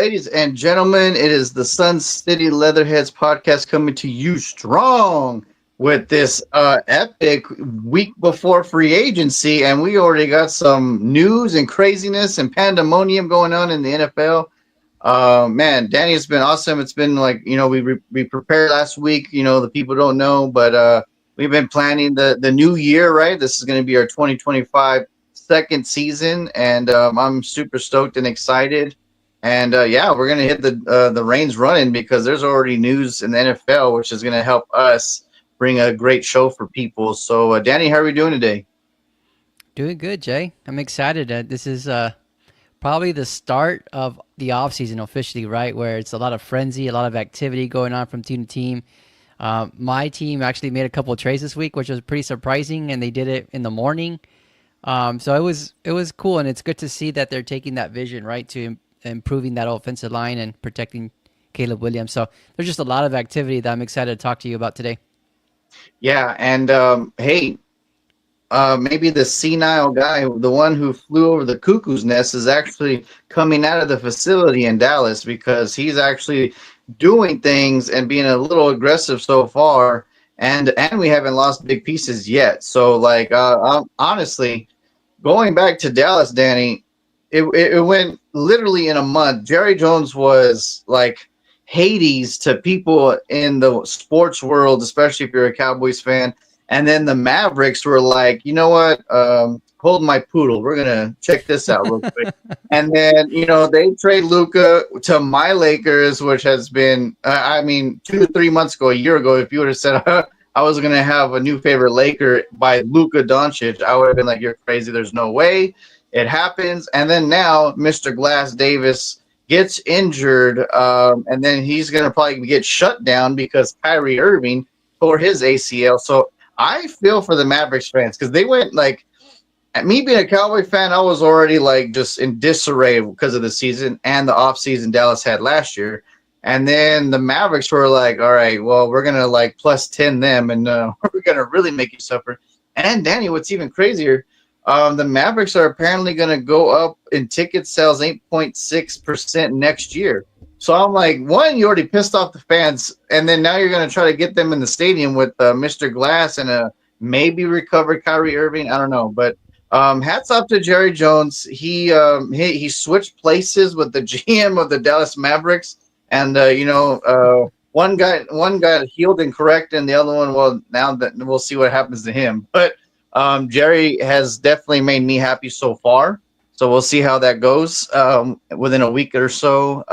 ladies and gentlemen. It is the Sun City Leatherheads podcast coming to you strong with this epic week before free agency. And we already got some news and craziness and pandemonium going on in the NFL. Man, Danny, it's been awesome. It's been like, we prepared last week. The people don't know, but we've been planning the new year, right? This is going to be our 2025 second season, and I'm super stoked and excited. And yeah, we're gonna hit the reins running because there's already news in the NFL, which is gonna help us bring a great show for people. So, Danny, how are we doing today? Doing good, Jay. I'm excited. This is probably the start of the off season officially, right? Where it's a lot of frenzy, a lot of activity going on from team to team. My team actually made a couple of trades this week, which was pretty surprising, and they did it in the morning. So it was cool, and it's good to see that they're taking that vision, right, to improving that offensive line and protecting Caleb Williams. So there's just a lot of activity that I'm excited to talk to you about today. Yeah, and hey, maybe the senile guy, the one who flew over the cuckoo's nest, is actually coming out of the facility in Dallas because he's actually doing things and being a little aggressive so far. And we haven't lost big pieces yet. So, like, honestly, going back to Dallas, Danny, it went literally in a month. Jerry Jones was like Hades to people in the sports world, especially if you're a Cowboys fan. And then the Mavericks were like, you know what? Hold my poodle. We're gonna check this out real quick. And then they trade Luca to my Lakers, which has been, I mean, 2 to 3 months ago, a year ago, if you would have said I was gonna have a new favorite Laker by Luca Doncic, I would have been like, you're crazy. There's no way it happens. And then now Mr. Glass Davis gets injured, and then he's gonna probably get shut down because Kyrie Irving tore his ACL. So I feel for the Mavericks fans because they went like, at me being a Cowboy fan, I was already like just in disarray because of the season and the offseason Dallas had last year. And then the Mavericks were like, all right, well, we're going to like plus 10 them and we're going to really make you suffer. And Danny, what's even crazier, the Mavericks are apparently going to go up in ticket sales 8.6% next year. So I'm like, one, you already pissed off the fans, and then now you're going to try to get them in the stadium with Mr. Glass and a maybe recovered Kyrie Irving. I don't know, but hats off to Jerry Jones. He switched places with the GM of the Dallas Mavericks, and one got healed and correct, and the other one, well, now that we'll see what happens to him. But Jerry has definitely made me happy so far. So we'll see how that goes within a week or so.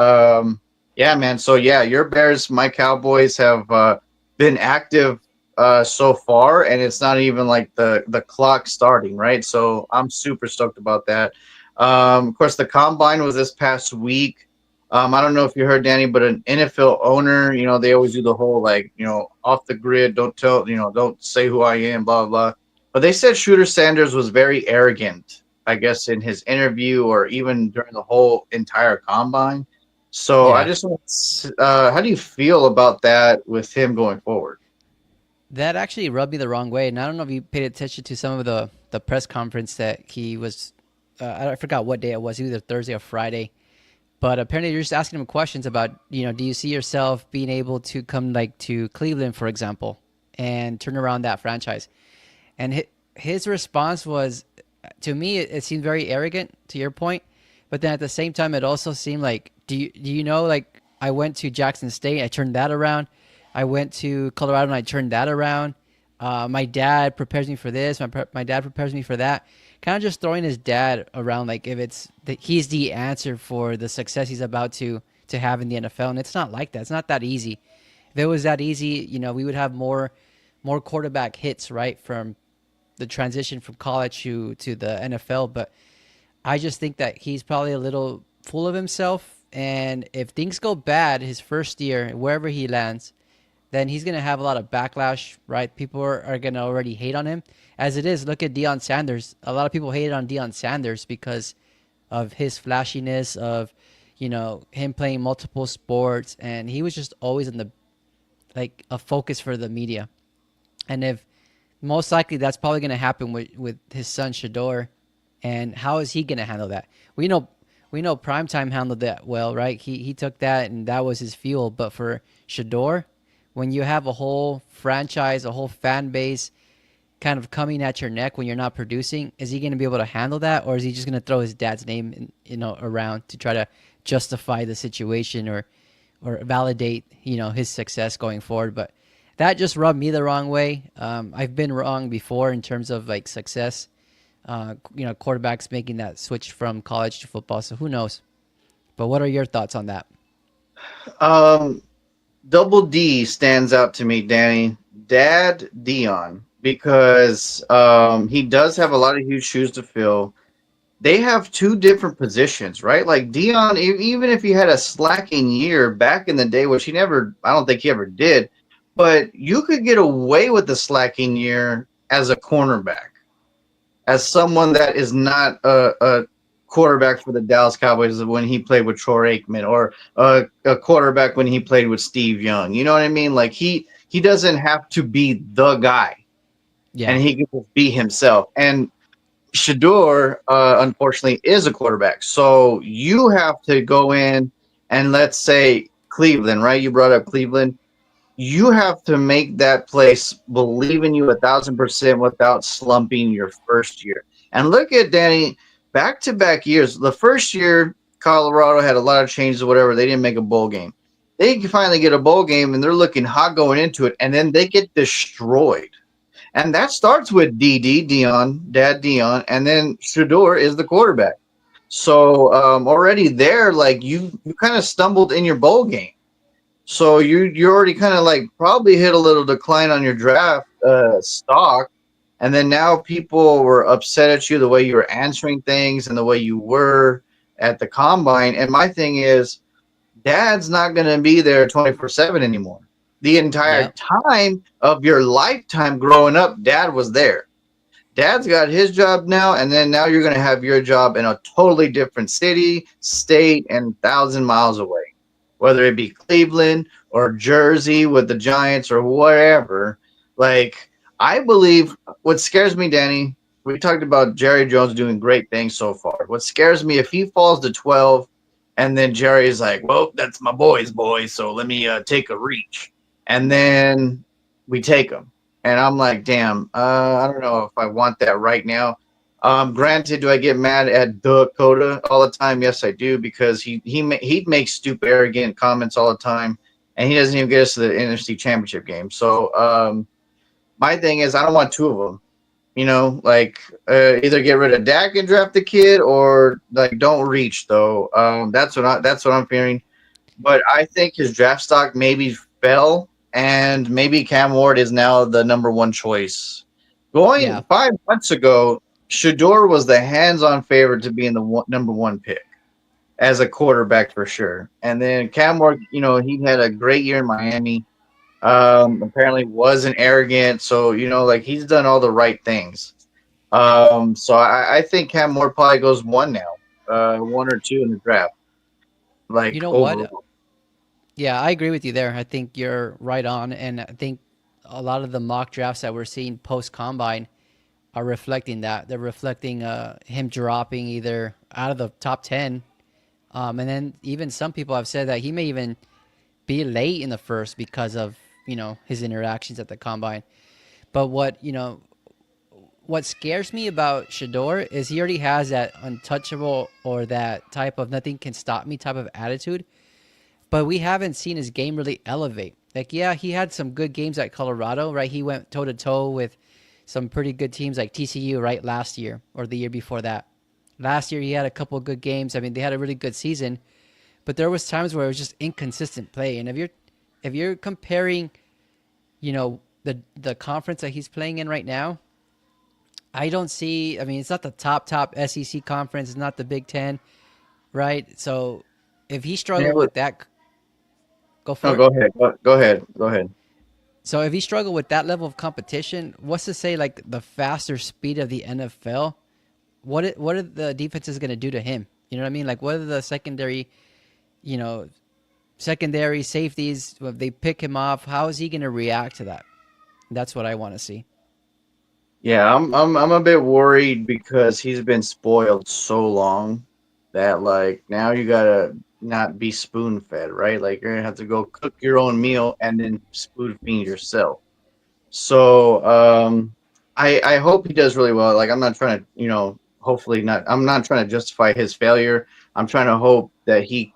Yeah, man. So yeah, your Bears, my Cowboys have been active so far, and it's not even like the clock starting, right? So I'm super stoked about that. Of course, the combine was this past week. I don't know if you heard, Danny, but an NFL owner, they always do the whole like, off the grid, don't tell, don't say who I am, blah, blah, blah. But they said Shooter Sanders was very arrogant, I guess, in his interview or even during the whole entire combine. So I Yeah, just want how do you feel about that with him going forward? that actually rubbed me the wrong way, and I don't know if you paid attention to some of the press conference that he was. I forgot what day it was, either Thursday or Friday. But apparently, you're just asking him questions about, do you see yourself being able to come like to Cleveland, for example, and turn around that franchise? And his response was, to me, it seemed very arrogant. To your point, but then at the same time, it also seemed like, do you know, like I went to Jackson State, I turned that around. I went to Colorado and I turned that around. My dad prepares me for this. My dad prepares me for that. Kind of just throwing his dad around like if it's that he's the answer for the success he's about to have in the NFL, and it's not like that. It's not that easy. If it was that easy, we would have more quarterback hits, right, from the transition from college to the NFL. But I just think that he's probably a little full of himself, and if things go bad his first year, wherever he lands, then he's going to have a lot of backlash, right? People are going to already hate on him. As it is, look at Deion Sanders. A lot of people hated on Deion Sanders because of his flashiness, of, him playing multiple sports. And he was just always in like a focus for the media. And if most likely that's probably going to happen with his son Shador. And how is he going to handle that? We know we know Primetime handled that well, right? He took that and that was his fuel. But for Shador, when you have a whole franchise, a whole fan base kind of coming at your neck when you're not producing, is he going to be able to handle that, or is he just going to throw his dad's name, around to try to justify the situation or validate, his success going forward? But that just rubbed me the wrong way. I've been wrong before in terms of like success. Quarterbacks making that switch from college to football. So who knows? But what are your thoughts on that? Um, Double D stands out to me, Danny. Dad Dion, because he does have a lot of huge shoes to fill. They have two different positions, right? Like Dion, even if he had a slacking year back in the day, which he never, I don't think he ever did, but you could get away with the slacking year as a cornerback, as someone that is not a quarterback for the Dallas Cowboys when he played with Troy Aikman, or a quarterback when he played with Steve Young. You know what I mean? Like he doesn't have to be the guy, Yeah, and he can just be himself. And Shador, unfortunately, is a quarterback. So you have to go in and, let's say, Cleveland, right? You brought up Cleveland. You have to make that place believe in you 1,000% without slumping your first year. And look at Danny, back to back years. The first year, Colorado had a lot of changes or whatever. They didn't make a bowl game. They can finally get a bowl game and they're looking hot going into it. And then they get destroyed. And that starts with Dion, Dad Dion, and then Shador is the quarterback. So already there, like you kind of stumbled in your bowl game. So you already kind of like probably hit a little decline on your draft stock, and then now people were upset at you the way you were answering things and the way you were at the combine. And my thing is, Dad's not going to be there 24/7 anymore. The entire yeah, time of your lifetime growing up, Dad was there. Dad's got his job now, and then now you're going to have your job in a totally different city, state, and 1,000 miles away, whether it be Cleveland or Jersey with the Giants or whatever. Like, I believe what scares me, Danny, we talked about Jerry Jones doing great things so far. What scares me, if he falls to 12 and then Jerry's like, well, that's my boy's boy, so let me take a reach. And then we take him. And I'm like, damn, I don't know if I want that right now. Granted, do I get mad at Dakota all the time? Yes, I do, because he makes stupid, arrogant comments all the time, and he doesn't even get us to the NFC Championship game. So my thing is, I don't want two of them. Like either get rid of Dak and draft the kid, or like don't reach though. That's what I'm fearing. But I think his draft stock maybe fell, and maybe Cam Ward is now the number one choice. yeah. Going 5 months ago, Shador was the hands-on favorite to be in the number one pick as a quarterback for sure. And then Cam Ward, he had a great year in Miami. Apparently wasn't arrogant, so like he's done all the right things. So I think Cam Ward probably goes one now, one or two in the draft, You like know what? overall. Yeah, I agree with you there. I think you're right on, and I think a lot of the mock drafts that we're seeing post combine are reflecting that. They're reflecting him dropping either out of the top 10, and then even some people have said that he may even be late in the first because of his interactions at the combine. But what scares me about Shador is he already has that untouchable or that type of nothing can stop me type of attitude, but we haven't seen his game really elevate. Like, yeah, he had some good games at Colorado, right? He went toe to toe with some pretty good teams like TCU, right, last year or the year before that. Last year he had a couple of good games. I mean, they had a really good season, but there was times where it was just inconsistent play. And if you're comparing, the conference that he's playing in right now, I don't see. I mean, it's not the top SEC conference. It's not the Big Ten, right? So if he Yeah, struggled with that, go no, for it. go ahead. Go ahead. Go ahead. So if he struggled with that level of competition, what's to say like the faster speed of the NFL? What are the defenses going to do to him? You know what I mean? Like what are the you know, secondary safeties if they pick him off? How is he going to react to that? That's what I want to see. Yeah, I'm a bit worried because he's been spoiled so long that like now you gotta not be spoon fed, right? Like you're gonna have to go cook your own meal and then spoon feed yourself. So I hope he does really well. Like I'm not trying to, hopefully not. I'm not trying to justify his failure. I'm trying to hope that he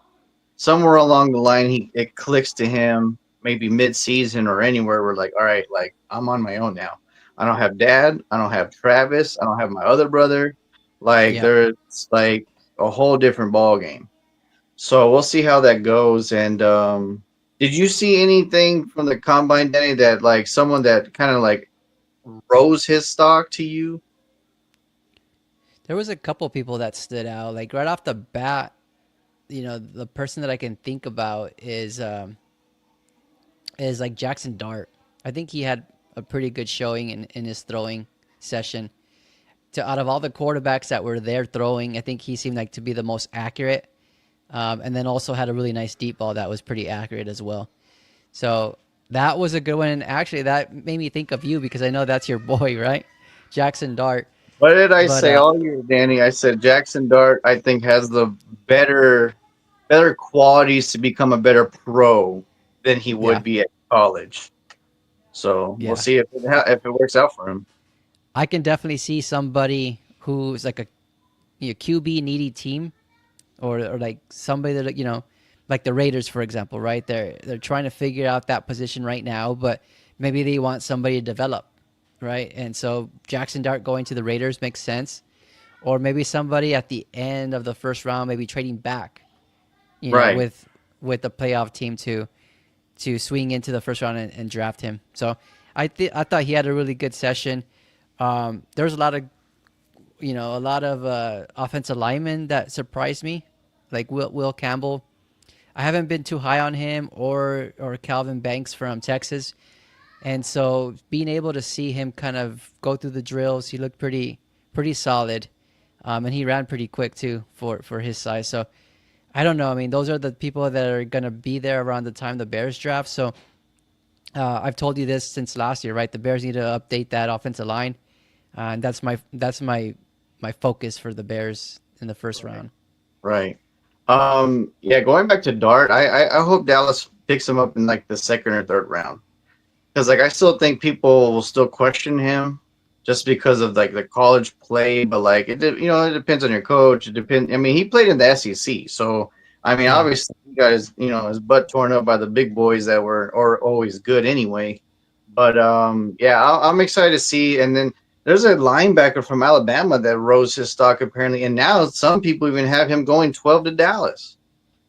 somewhere along the line it clicks to him, maybe mid season or anywhere. We're like, all right, like I'm on my own now. I don't have dad. I don't have Travis. I don't have my other brother. Like Yep. there's like a whole different ball game. So we'll see how that goes. And did you see anything from the combine, Danny, that like someone that kind of like rose his stock to you? There was a couple people that stood out. Like right off the bat, the person that I can think about is like Jackson Dart. I think he had a pretty good showing in his throwing session. To out of all the quarterbacks that were there throwing, I think he seemed like to be the most accurate. And then also had a really nice deep ball that was pretty accurate as well. So that was a good one. And actually, that made me think of you because I know that's your boy, right? Jackson Dart. What did I But say all year, Danny? I said Jackson Dart, I think, has the better better qualities to become a better pro than he yeah, would be at college. So we'll yeah. see if it works out for him. I can definitely see somebody who's like a QB needy team or like somebody that like the Raiders for example, right? They're trying to figure out that position right now, but maybe they want somebody to develop, right? And so Jackson Dart going to the Raiders makes sense, or maybe somebody at the end of the first round, maybe trading back, Right. with the playoff team to swing into the first round and draft him. So I thought he had a really good session. There was a lot of offensive linemen that surprised me, like Will Campbell. I haven't been too high on him or Calvin Banks from Texas, and so being able to see him kind of go through the drills, he looked pretty solid, and he ran pretty quick too for his size. So I don't know. I mean, those are the people that are gonna be there around the time the Bears draft. So I've told you this since last year, right? The Bears need to update that offensive line, and that's my focus for the Bears in the first Right. round. Right. Yeah, going back to Dart, I hope Dallas picks him up in like the second or third round. Because like I still think people will still question him just because of like the college play, but like it depends on your coach. It depends. I mean, he played in the SEC, so I mean, Yeah, obviously he got his butt torn up by the big boys that were or always good anyway. But yeah, I'm excited to see. And then there's a linebacker from Alabama that rose his stock apparently, and now some people even have him going 12 to Dallas.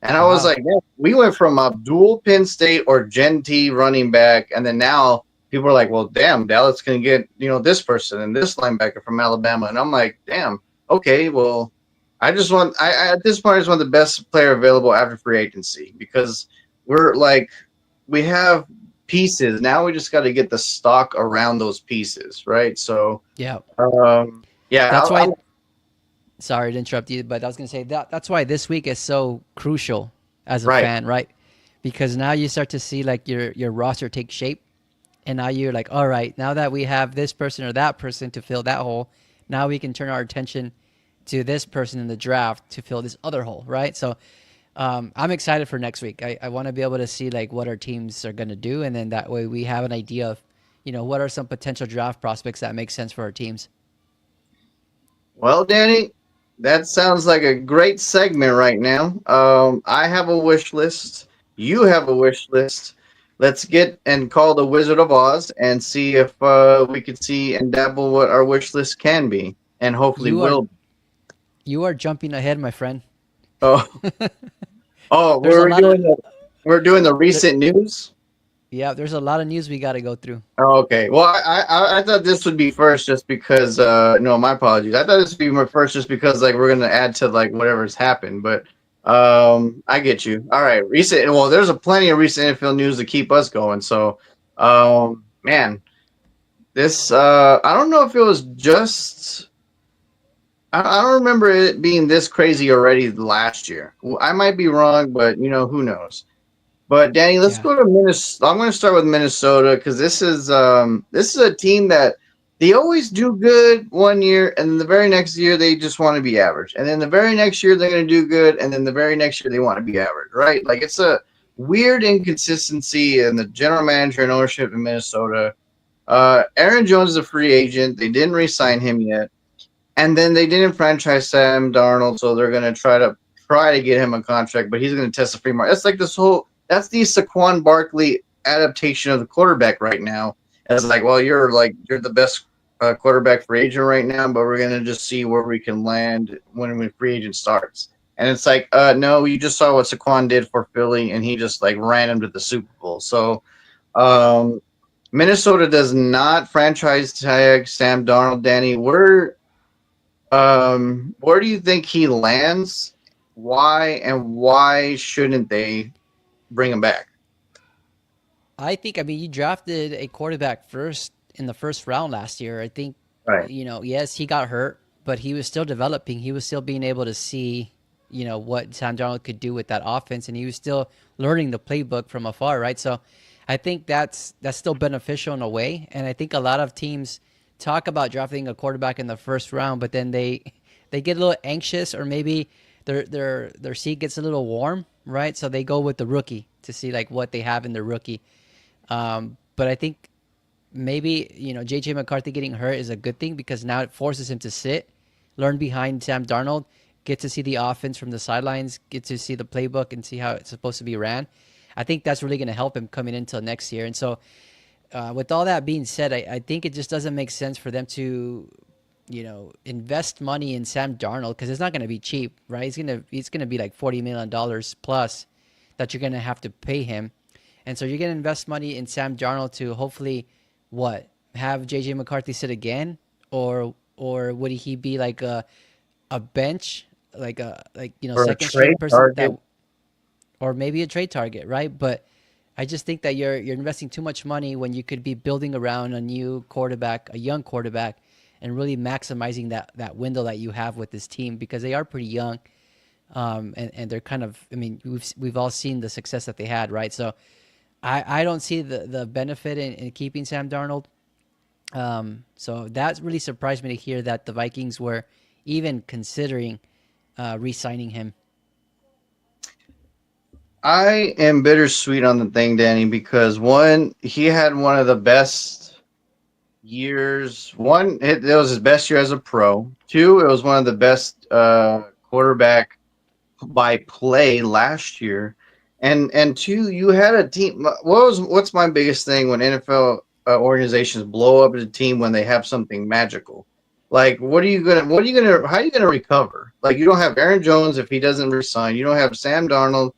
And I was wow. like, man, we went from Abdul Penn State or Genty running back, and then now people are like, well, damn, Dallas can get this person and this linebacker from Alabama, and I'm like, damn, okay, well, I at this point I just want the best player available after free agency because we're like we have pieces now. We just got to get the stock around those pieces, right? So, Yeah, yeah, that's I'm why. Sorry to interrupt you, but I was gonna say that's why this week is so crucial as a right, fan, right? Because now you start to see like your roster take shape, and now you're like, all right, now that we have this person or that person to fill that hole, now we can turn our attention to this person in the draft to fill this other hole, right? So I'm excited for next week. I want to be able to see like what our teams are going to do, and then that way we have an idea of, what are some potential draft prospects that make sense for our teams. Well, Danny, that sounds like a great segment right now. I have a wish list. You have a wish list. Let's get and call the Wizard of Oz and see if we could see and dabble what our wish list can be, and hopefully You are will be. you are jumping ahead, my friend. Oh, oh, There's a lot of we're doing the there, recent news. yeah, there's a lot of news we got to go through. Oh, okay. Well, I thought this would be first just because no, my apologies. I thought this would be my first just because like we're gonna add to like whatever's happened, but I get you. All right, recent well, there's a plenty of recent NFL news to keep us going. So man, this I don't know if it was just I don't remember it being this crazy already last year. I might be wrong, but who knows. But Danny, let's Yeah. go to Minnesota. I'm going to start with Minnesota because this is a team that they always do good one year, and then the very next year they just want to be average, and then the very next year they're going to do good, and then the very next year they want to be average, right? Like it's a weird inconsistency in the general manager and ownership in Minnesota. Aaron Jones is a free agent. They didn't re-sign him yet, and then they didn't franchise Sam Darnold, so they're going to try to get him a contract, but he's going to test the free market. That's like this whole that's the Saquon Barkley adaptation of the quarterback right now. As like, well, you're the best quarterback free agent right now, but we're going to just see where we can land when free agent starts. And it's like, no, you just saw what Saquon did for Philly, and he just like ran him to the Super Bowl. So um, Minnesota does not franchise tag Sam Darnold. Danny, where do you think he lands? Why and why shouldn't they bring him back? I think, I mean, you drafted a quarterback first in the first round last year. I think, Right. you know, yes, he got hurt, but he was still developing. He was still being able to see, you know, what Sam Darnold could do with that offense, and he was still learning the playbook from afar, right? So I think that's still beneficial in a way. And I think a lot of teams talk about drafting a quarterback in the first round, but then they get a little anxious, or maybe their seat gets a little warm, right? So they go with the rookie to see like what they have in the rookie. But I think maybe, you know, JJ McCarthy getting hurt is a good thing because now it forces him to sit, learn behind Sam Darnold, get to see the offense from the sidelines, get to see the playbook and see how it's supposed to be ran. I think that's really going to help him coming into next year. And so, with all that being said, I think it just doesn't make sense for them to, you know, invest money in Sam Darnold because it's not going to be cheap, right? He's gonna be like $40 million plus that you're going to have to pay him. And so you're going to invest money in Sam Darnold to hopefully what, have JJ McCarthy sit again, or would he be like a bench, like you know, Or a second string trade person that, target? or maybe a trade target, right? But I just think that you're investing too much money when you could be building around a new quarterback, a young quarterback, and really maximizing that window that you have with this team because they are pretty young, and they're kind of, I mean, we've all seen the success that they had, right? So I don't see the benefit in keeping Sam Darnold. So that really surprised me to hear that the Vikings were even considering re-signing him. I am bittersweet on the thing, Danny, because one, he had one of the best years. One, it was his best year as a pro. Two, it was one of the best quarterback by play last year, and two, you had a team. What's my biggest thing when NFL organizations blow up a team when they have something magical? Like, how are you gonna recover? Like, you don't have Aaron Jones if he doesn't resign. You don't have Sam Darnold,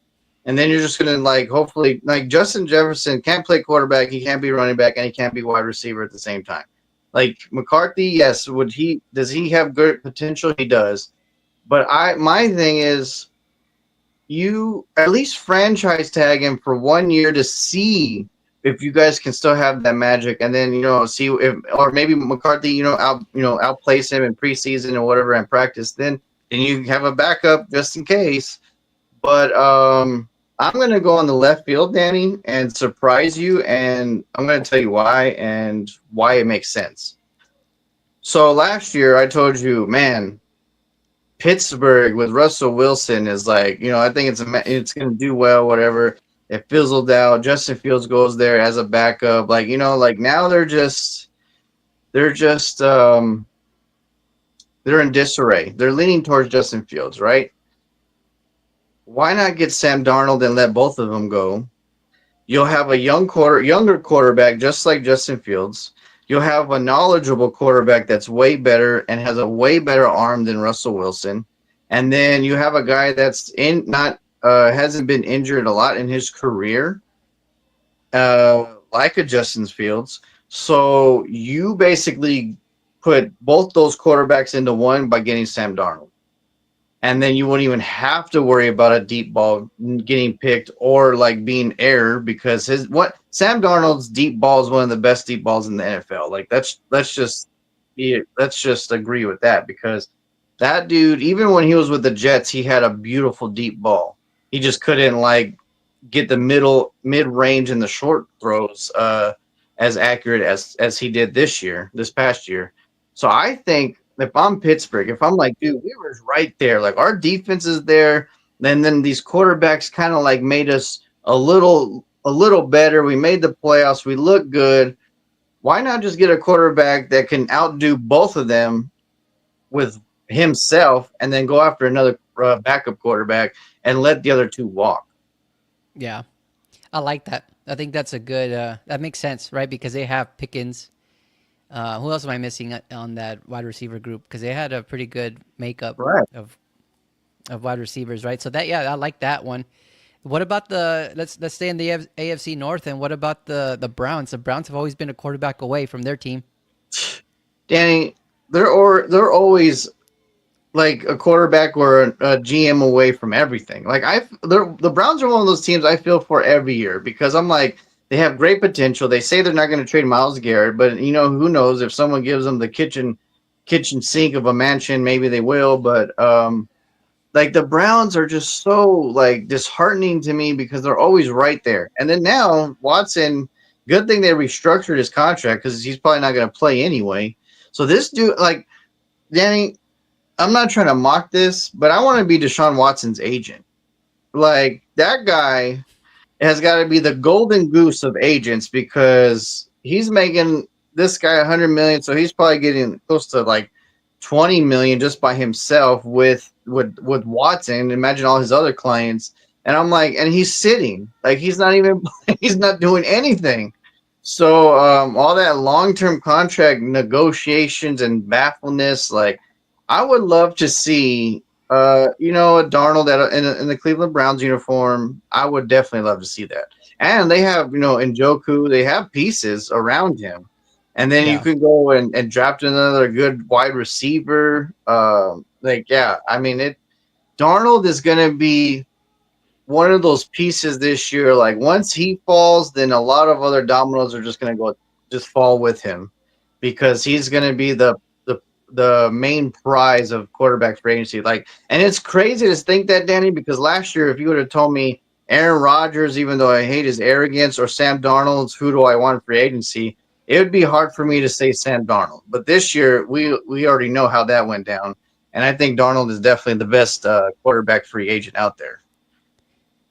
and then you're just gonna like hopefully like Justin Jefferson can't play quarterback, he can't be running back, and he can't be wide receiver at the same time. Like McCarthy, yes, does he have good potential? He does, but my thing is you at least franchise tag him for 1 year to see if you guys can still have that magic, and then see if or maybe McCarthy outplays him in preseason or whatever and practice. Then you have a backup just in case. But I'm gonna go on the left field, Danny, and surprise you, and I'm gonna tell you why and why it makes sense. So last year I told you, man, Pittsburgh with Russell Wilson is like, I think it's going to do well, whatever. It fizzled out. Justin Fields goes there as a backup. Like, like now they're just they're in disarray. They're leaning towards Justin Fields, right? Why not get Sam Darnold and let both of them go? You'll have a younger quarterback, just like Justin Fields. You'll have a knowledgeable quarterback that's way better and has a way better arm than Russell Wilson. And then you have a guy that's in not hasn't been injured a lot in his career, like a Justin Fields. So you basically put both those quarterbacks into one by getting Sam Darnold, and then you wouldn't even have to worry about a deep ball getting picked or like being aired because Sam Darnold's deep ball is one of the best deep balls in the NFL. Like let's just agree with that, because that dude, even when he was with the Jets, he had a beautiful deep ball. He just couldn't like get the mid range and the short throws as accurate as he did this past year. So I think if I'm Pittsburgh, if I'm like, dude, we were right there. Like our defense is there. Then these quarterbacks kind of like made us a little better. We made the playoffs. We look good. Why not just get a quarterback that can outdo both of them with himself, and then go after another backup quarterback and let the other two walk? Yeah, I like that. I think that's a good. That makes sense, right? Because they have Pickens. Who else am I missing on that wide receiver group? Because they had a pretty good makeup Right. of wide receivers, right? So that yeah, I like that one. What about the let's stay in the AFC North, and what about the Browns? The Browns have always been a quarterback away from their team. Danny, they're always like a quarterback or a GM away from everything. Like the Browns are one of those teams I feel for every year because I'm like they have great potential. They say they're not going to trade Miles Garrett, but who knows if someone gives them the kitchen sink of a mansion, maybe they will. But like the Browns are just so like disheartening to me because they're always right there. And then now Watson, good thing they restructured his contract because he's probably not going to play anyway. So this dude, like Danny, I'm not trying to mock this, but I want to be Deshaun Watson's agent. Like that guy has got to be the golden goose of agents because he's making this guy 100 million, so he's probably getting close to like 20 million just by himself with Watson. Imagine all his other clients, and I'm like, and he's sitting like he's not even he's not doing anything. So all that long term contract negotiations and baffleness, like I would love to see a Darnold in the Cleveland Browns uniform. I would definitely love to see that. And they have, Njoku, they have pieces around him. And then you Yeah, can go and draft another good wide receiver. Yeah, I mean, Darnold is going to be one of those pieces this year. Like once he falls, then a lot of other dominoes are just going to go just fall with him because he's going to be the main prize of quarterbacks for agency. Like, and it's crazy to think that, Danny, because last year if you would have told me Aaron Rodgers, even though I hate his arrogance, or Sam Darnold's, who do I want for agency? It would be hard for me to say Sam Darnold. But this year we already know how that went down, and I think Darnold is definitely the best quarterback free agent out there.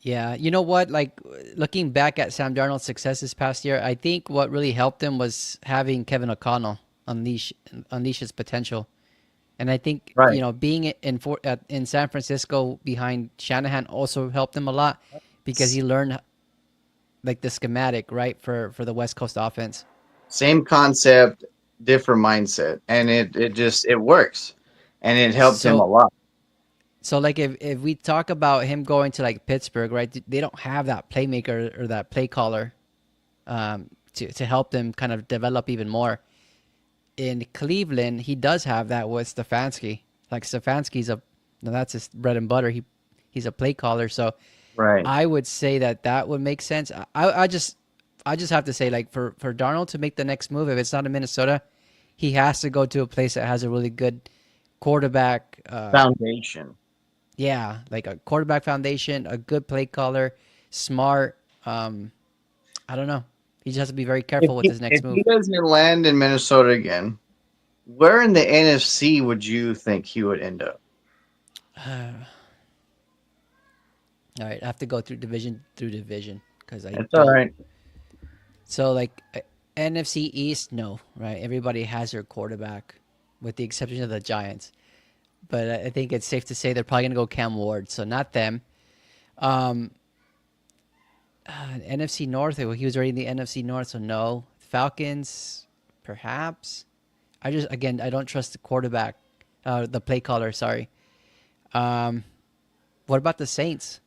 yeah. You know what? Like looking back at Sam Darnold's success this past year, I think what really helped him was having Kevin O'Connell unleash his potential. And I think Right. being in San Francisco behind Shanahan also helped him a lot because he learned like the schematic right for the West Coast offense. Same concept, different mindset, and it works, and it helped him a So lot. like if we talk about him going to like Pittsburgh, right? They don't have that playmaker or that play caller to help them kind of develop even more. In Cleveland, he does have that with Stefanski. Like Stefanski's that's his bread and butter. He's a play caller, so Right. I would say that would make sense. I just have to say like for Darnold to make the next move, if it's not in Minnesota, he has to go to a place that has a really good quarterback. Foundation. Yeah, like a quarterback foundation, a good play caller, smart. I don't know. He just has to be very If careful with he, his if next he move. doesn't land in Minnesota again, where in the NFC would you think he would end up? All right, I have to go through division because I It's all don't. right. So like NFC East, no, right? Everybody has their quarterback, with the exception of the Giants. But I think it's safe to say they're probably gonna go Cam Ward, so not them. Um, NFC North, well, he was already in the NFC North, so no. Falcons, perhaps. I don't trust the quarterback, the play caller. Sorry. Um, what about the Saints?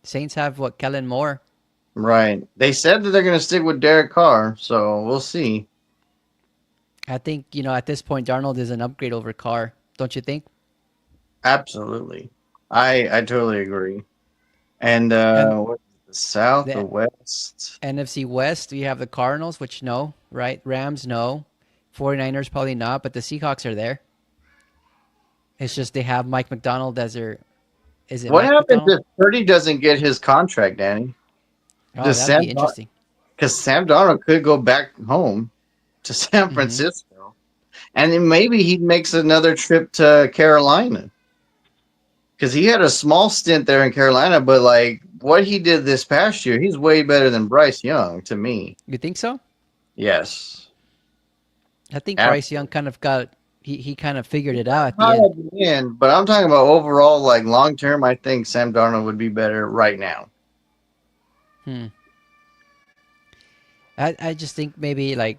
Saints have what, Kellen Moore. Right. They said that they're going to stick with Derek Carr, so we'll see. I think at this point Darnold is an upgrade over Carr. Don't you think? Absolutely. I totally agree. And And what the South, the the West? NFC West, we have the Cardinals, which no, right? Rams, no. 49ers, probably not, but the Seahawks are there. It's just they have Mike McDonald as their. Is it What Mike happens McDonald? if Purdy doesn't get his contract, Danny? Oh, Does that'd Sam be interesting. because Sam Darnold could go back home to San Hmm. Francisco, and then maybe he makes another trip to Carolina because he had a small stint there in Carolina, but like what he did this past year, he's way better than Bryce Young to me. You think so? Yes, I think Bryce Young absolutely. kind of got he kind of figured it out Got at the hot end. at the end, but I'm talking about overall, like long term. I think Sam Darnold would be better right now. Hmm. I just think maybe like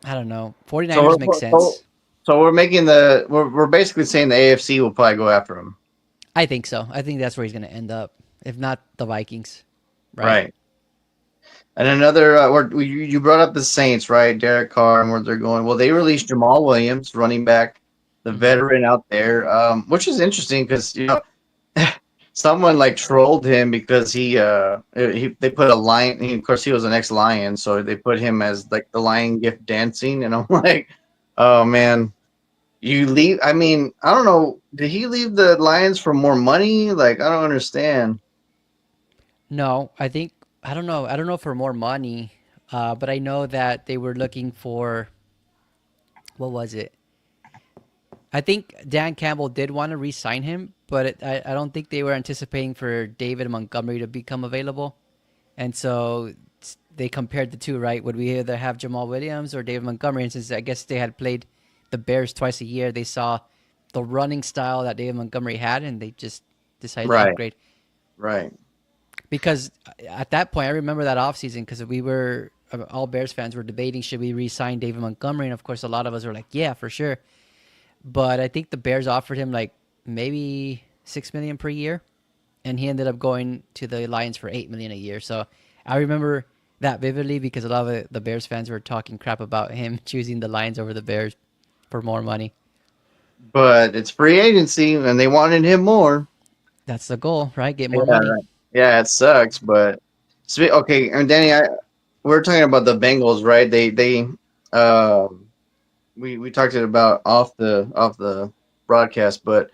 I don't know. So 49ers make sense. we're making we're basically saying the AFC will probably go after him, I think so. I think that's where he's going to end up, if not the Vikings, right? right? And another, you brought up the Saints, right? Derek Carr and where they're going. Well, they released Jamal Williams, running back, the Hmm. veteran out there, which is interesting because someone like trolled him because they put a lion. Of course, he was an ex-lion, so they put him as like the lion gift dancing, and I'm like, oh man, you leave. I mean, I don't know. Did he leave the Lions for more money? Like, I don't understand. No, I think I don't know. I don't know for more money, but I know that they were looking for what was it? I think Dan Campbell did want to re-sign him, but I don't think they were anticipating for David Montgomery to become available, and so they compared the two. Right? Would we either have Jamal Williams or David Montgomery? And since I guess they had played the Bears twice a year, they saw the running style that David Montgomery had, and they just decided to Right, upgrade. right. Because at that point, I remember that offseason because we were all Bears fans were debating should we re-sign David Montgomery, and of course, a lot of us were like, yeah, for sure. But I think the Bears offered him like maybe 6 million per year, and he ended up going to the Lions for 8 million a year. So I remember that vividly because a lot of the Bears fans were talking crap about him choosing the Lions over the Bears for more money. But it's free agency, and they wanted him more. That's the goal, right? Get more Yeah, money. right. Yeah, it sucks, but okay. And Danny, we're talking about the Bengals, right? Um, we talked about off the broadcast, but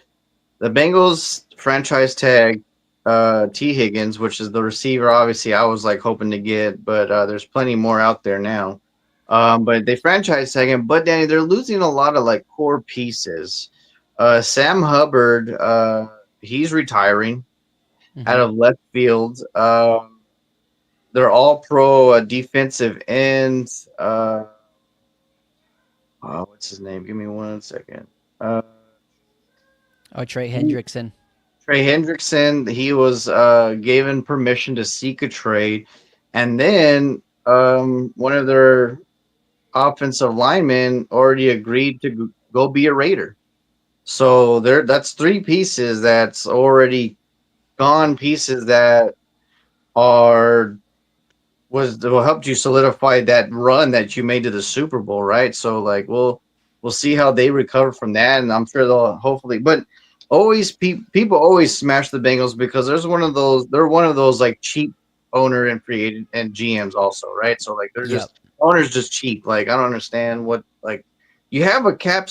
the Bengals franchise tag T Higgins, which is the receiver. Obviously, I was like hoping to get, but there's plenty more out there now. But they franchise tag him. But Danny, they're losing a lot of like core pieces. Sam Hubbard, he's retiring out Hmm. of left field. They're all pro defensive ends. What's his name? Give me 1 second. Uh, Oh, Trey Hendrickson. Trey Hendrickson. He was given permission to seek a trade, and then one of their offensive linemen already agreed to go be a Raider. So that's three pieces that's already gone. Pieces that are was what helped you solidify that run that you made to the Super Bowl, right? So like we'll see how they recover from that, and I'm sure they'll hopefully. But always people always smash the Bengals because they're one of those like cheap owner and free agent and GMs also, right? So like they're Yep. just owners just cheap. Like I don't understand what like you have a cap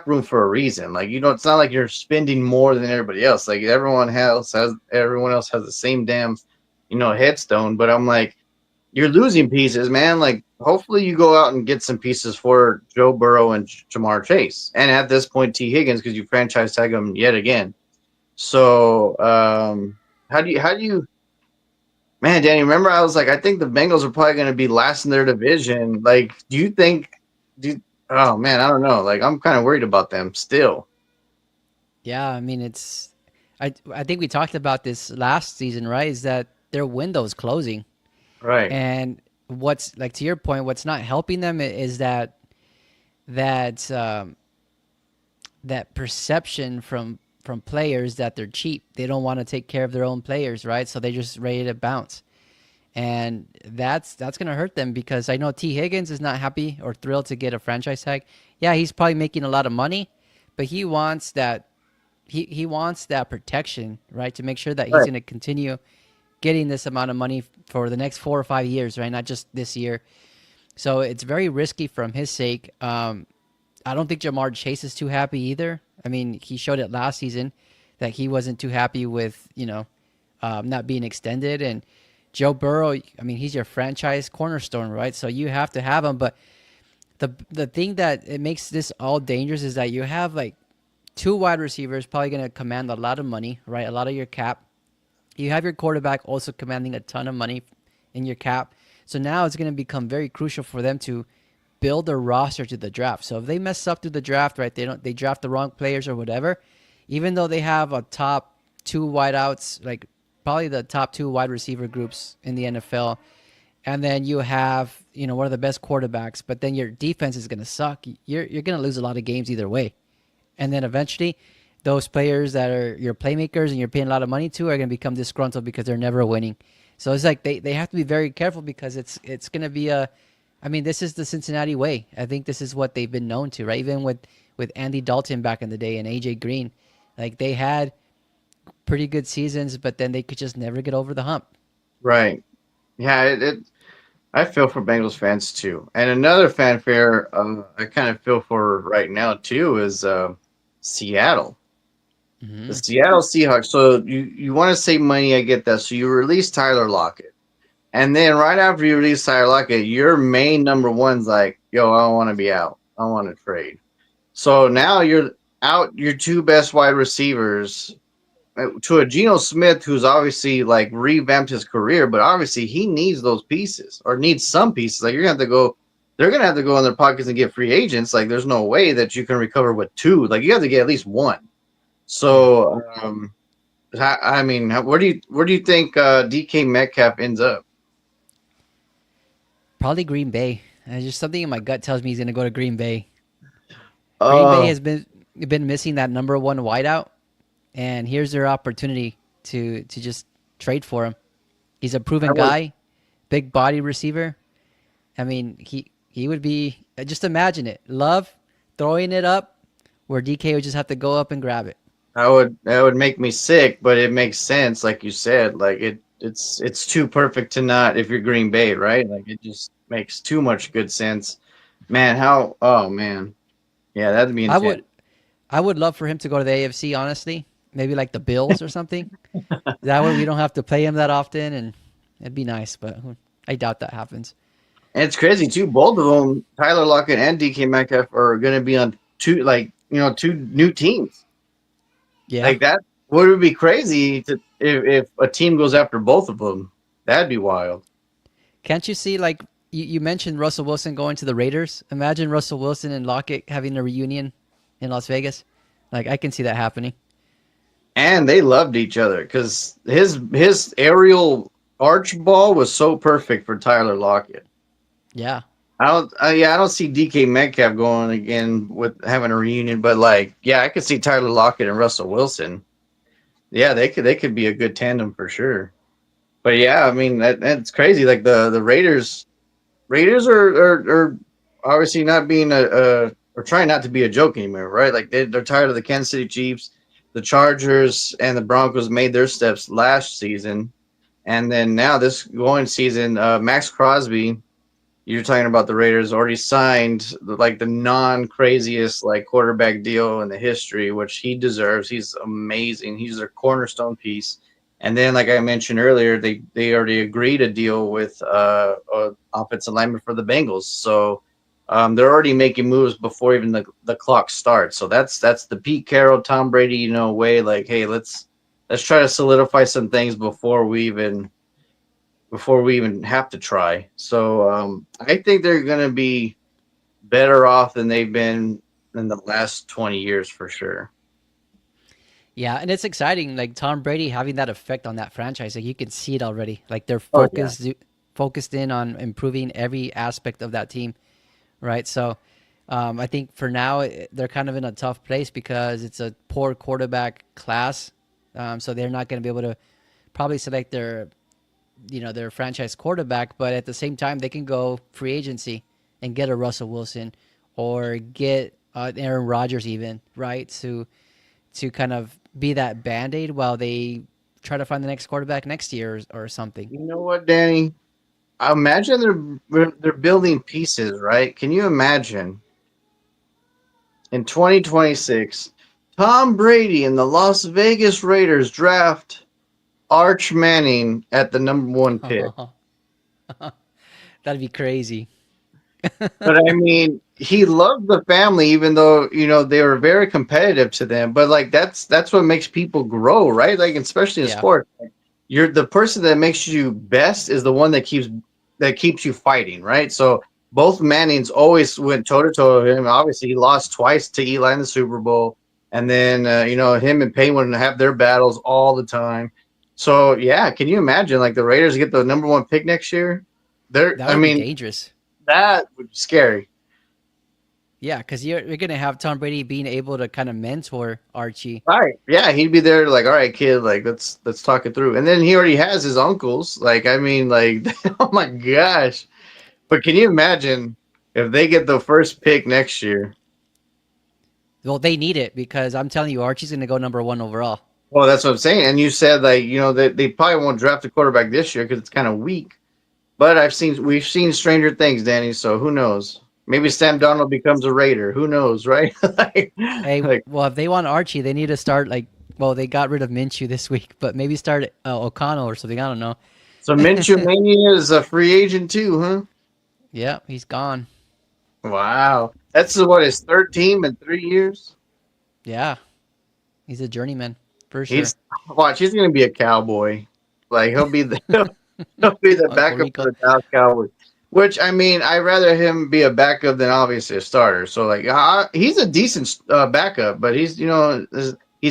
room for a reason. Like it's not like you're spending more than everybody else. Like everyone else has the same damn headstone. But I'm like you're losing pieces, man. Like, hopefully, you go out and get some pieces for Joe Burrow and Jamar Chase, and at this point, T Higgins because you franchise tag him yet again. So, how do you, man, Danny? Remember, I was like, I think the Bengals are probably going to be last in their division. Like, do you think? Do you, oh man, I don't know. Like, I'm kind of worried about them still. Yeah, I mean it's I think we talked about this last season, right? Is that their window's closing. Right, And what's like to your point, what's not helping them is that that perception from players that they're cheap. They don't want to take care of their own players, right? So they just ready to bounce. And that's gonna hurt them because I know T Higgins is not happy or thrilled to get a franchise tag. Yeah, he's probably making a lot of money, but he wants that protection, right? To make sure that he's right, gonna continue getting this amount of money for the next 4 or 5 years, right? Not just this year. So it's very risky from his sake. I don't think Jamar Chase is too happy either. I mean, he showed it last season that he wasn't too happy with not being extended, and Joe Burrow, I mean, he's your franchise cornerstone, right? So you have to have him. But the thing that it makes this all dangerous is that you have like two wide receivers probably going to command a lot of money, right? A lot of your cap. You have your quarterback also commanding a ton of money in your cap. So now it's going to become very crucial for them to build a roster to the draft. So if they mess up to the draft, right, they draft the wrong players or whatever, even though they have a top two wideouts, like probably the top two wide receiver groups in the NFL, and then you have, one of the best quarterbacks, but then your defense is going to suck. You're going to lose a lot of games either way. And then eventually those players that are your playmakers and you're paying a lot of money to are going to become disgruntled because they're never winning. So it's like they have to be very careful because it's going to be I mean, this is the Cincinnati way. I think this is what they've been known to, right? Even with Andy Dalton back in the day and AJ Green, like they had pretty good seasons, but then they could just never get over the hump. Right. Yeah, I feel for Bengals fans too. And another fanfare I kind of feel for right now too is Seattle. The Hmm. Seattle Seahawks. So you want to save money, I get that. So you release Tyler Lockett. And then right after you release Tyler Lockett, your main number one's like, yo, I don't want to be out. I want to trade. So now you're out your two best wide receivers to a Geno Smith who's obviously like revamped his career, but obviously he needs those pieces or needs some pieces. Like you're gonna have to go, they're gonna have to go in their pockets and get free agents. Like there's no way that you can recover with two. Like you have to get at least one. Yeah, So I mean, where do you think DK Metcalf ends up? probably Green Bay. Just something in my gut tells me he's going to go to Green Bay. Green Bay Uh, has been missing that number one wideout, and here's their opportunity to just trade for him. He's a I proven would guy, big body receiver. I mean, he would be just imagine it. Love throwing it up where DK would just have to go up and grab it. that would make me sick, but it makes sense, like you said. Like it's too perfect to not if you're Green Bay, right? Like it just makes too much good sense. Man, how oh man. Yeah, that'd be I intense. would I would love for him to go to the AFC, honestly. Maybe like the Bills or something. That way we don't have to play him that often, and it'd be nice. But I doubt that happens. And it's crazy too. Both of them, Tyler Lockett and DK Metcalf, are going to be on two, like two new teams. Yeah. Like that would be crazy to if a team goes after both of them. That'd be wild. Can't you see, like, you mentioned Russell Wilson going to the Raiders? Imagine Russell Wilson and Lockett having a reunion in Las Vegas. Like, I can see that happening. And they loved each other because his aerial arch ball was so perfect for Tyler Lockett. Yeah. I don't see DK Metcalf going again with having a reunion, but like, yeah, I could see Tyler Lockett and Russell Wilson. Yeah, they could be a good tandem for sure. But yeah, I mean that's crazy. Like the Raiders are obviously not being a or trying not to be a joke anymore, right? Like they're tired of the Kansas City Chiefs, the Chargers, and the Broncos made their steps last season, and then now this going season, Max Crosby, you're talking about the Raiders already signed like the non craziest like quarterback deal in the history, which he deserves. He's amazing. He's their cornerstone piece. And then, like I mentioned earlier, they already agreed a deal with offensive lineman for the Bengals. So they're already making moves before even the clock starts. So that's the Pete Carroll, Tom Brady, way. Like, hey, let's try to solidify some things before we even have to try. So I think they're going to be better off than they've been in the last 20 years for sure. Yeah, and it's exciting, like Tom Brady having that effect on that franchise. Like you can see it already. Like they're Oh yeah. focused in on improving every aspect of that team, right? So I think for now they're kind of in a tough place because it's a poor quarterback class. So they're not going to be able to probably select their franchise quarterback, but at the same time they can go free agency and get a Russell Wilson or get Aaron Rodgers even, right? To kind of be that band-aid while they try to find the next quarterback next year or something. You know what, Danny? I imagine they're building pieces, right? Can you imagine in 2026, Tom Brady and the Las Vegas Raiders draft Arch Manning at the number 1 pick. That'd be crazy. But I mean, he loved the family, even though they were very competitive to them. But like that's what makes people grow, right? Like especially in Yeah, sports, you're the person that makes you best is the one that keeps you fighting, right? So both Mannings always went toe to toe with him. Obviously, he lost twice to Eli in the Super Bowl, and then him and Payne would have their battles all the time. So yeah, can you imagine like the Raiders get the number 1 pick next year? that I would be mean, dangerous. that would be scary. Yeah, because you're gonna have Tom Brady being able to kind of mentor Archie. Right. Yeah, he'd be there like, all right, kid, like let's talk it through. And then he already has his uncles. Like, I mean, like, oh my gosh. But can you imagine if they get the first pick next year? Well, they need it because I'm telling you, Archie's gonna go number one overall. Well, that's what I'm saying. And you said like, that they probably won't draft a quarterback this year because it's kind of weak. But we've seen stranger things, Danny. So who knows? Maybe Sam Donald becomes a Raider. Who knows, right? like, Hey, like well, if they want Archie, they need to start like. Well, they got rid of Minshew this week, but maybe start O'Connell or something. I don't know. so Minshew Mania is a free agent too, huh? Yeah, he's gone. Wow, that's what his third team in 3 years. Yeah, he's a journeyman for sure. He's watch. He's gonna be a cowboy. Like he'll be the he'll be the Uncle backup for Rico. the Dallas Cowboys. Which I mean, I'd rather him be a backup than obviously a starter. So like, he's a decent backup, but he's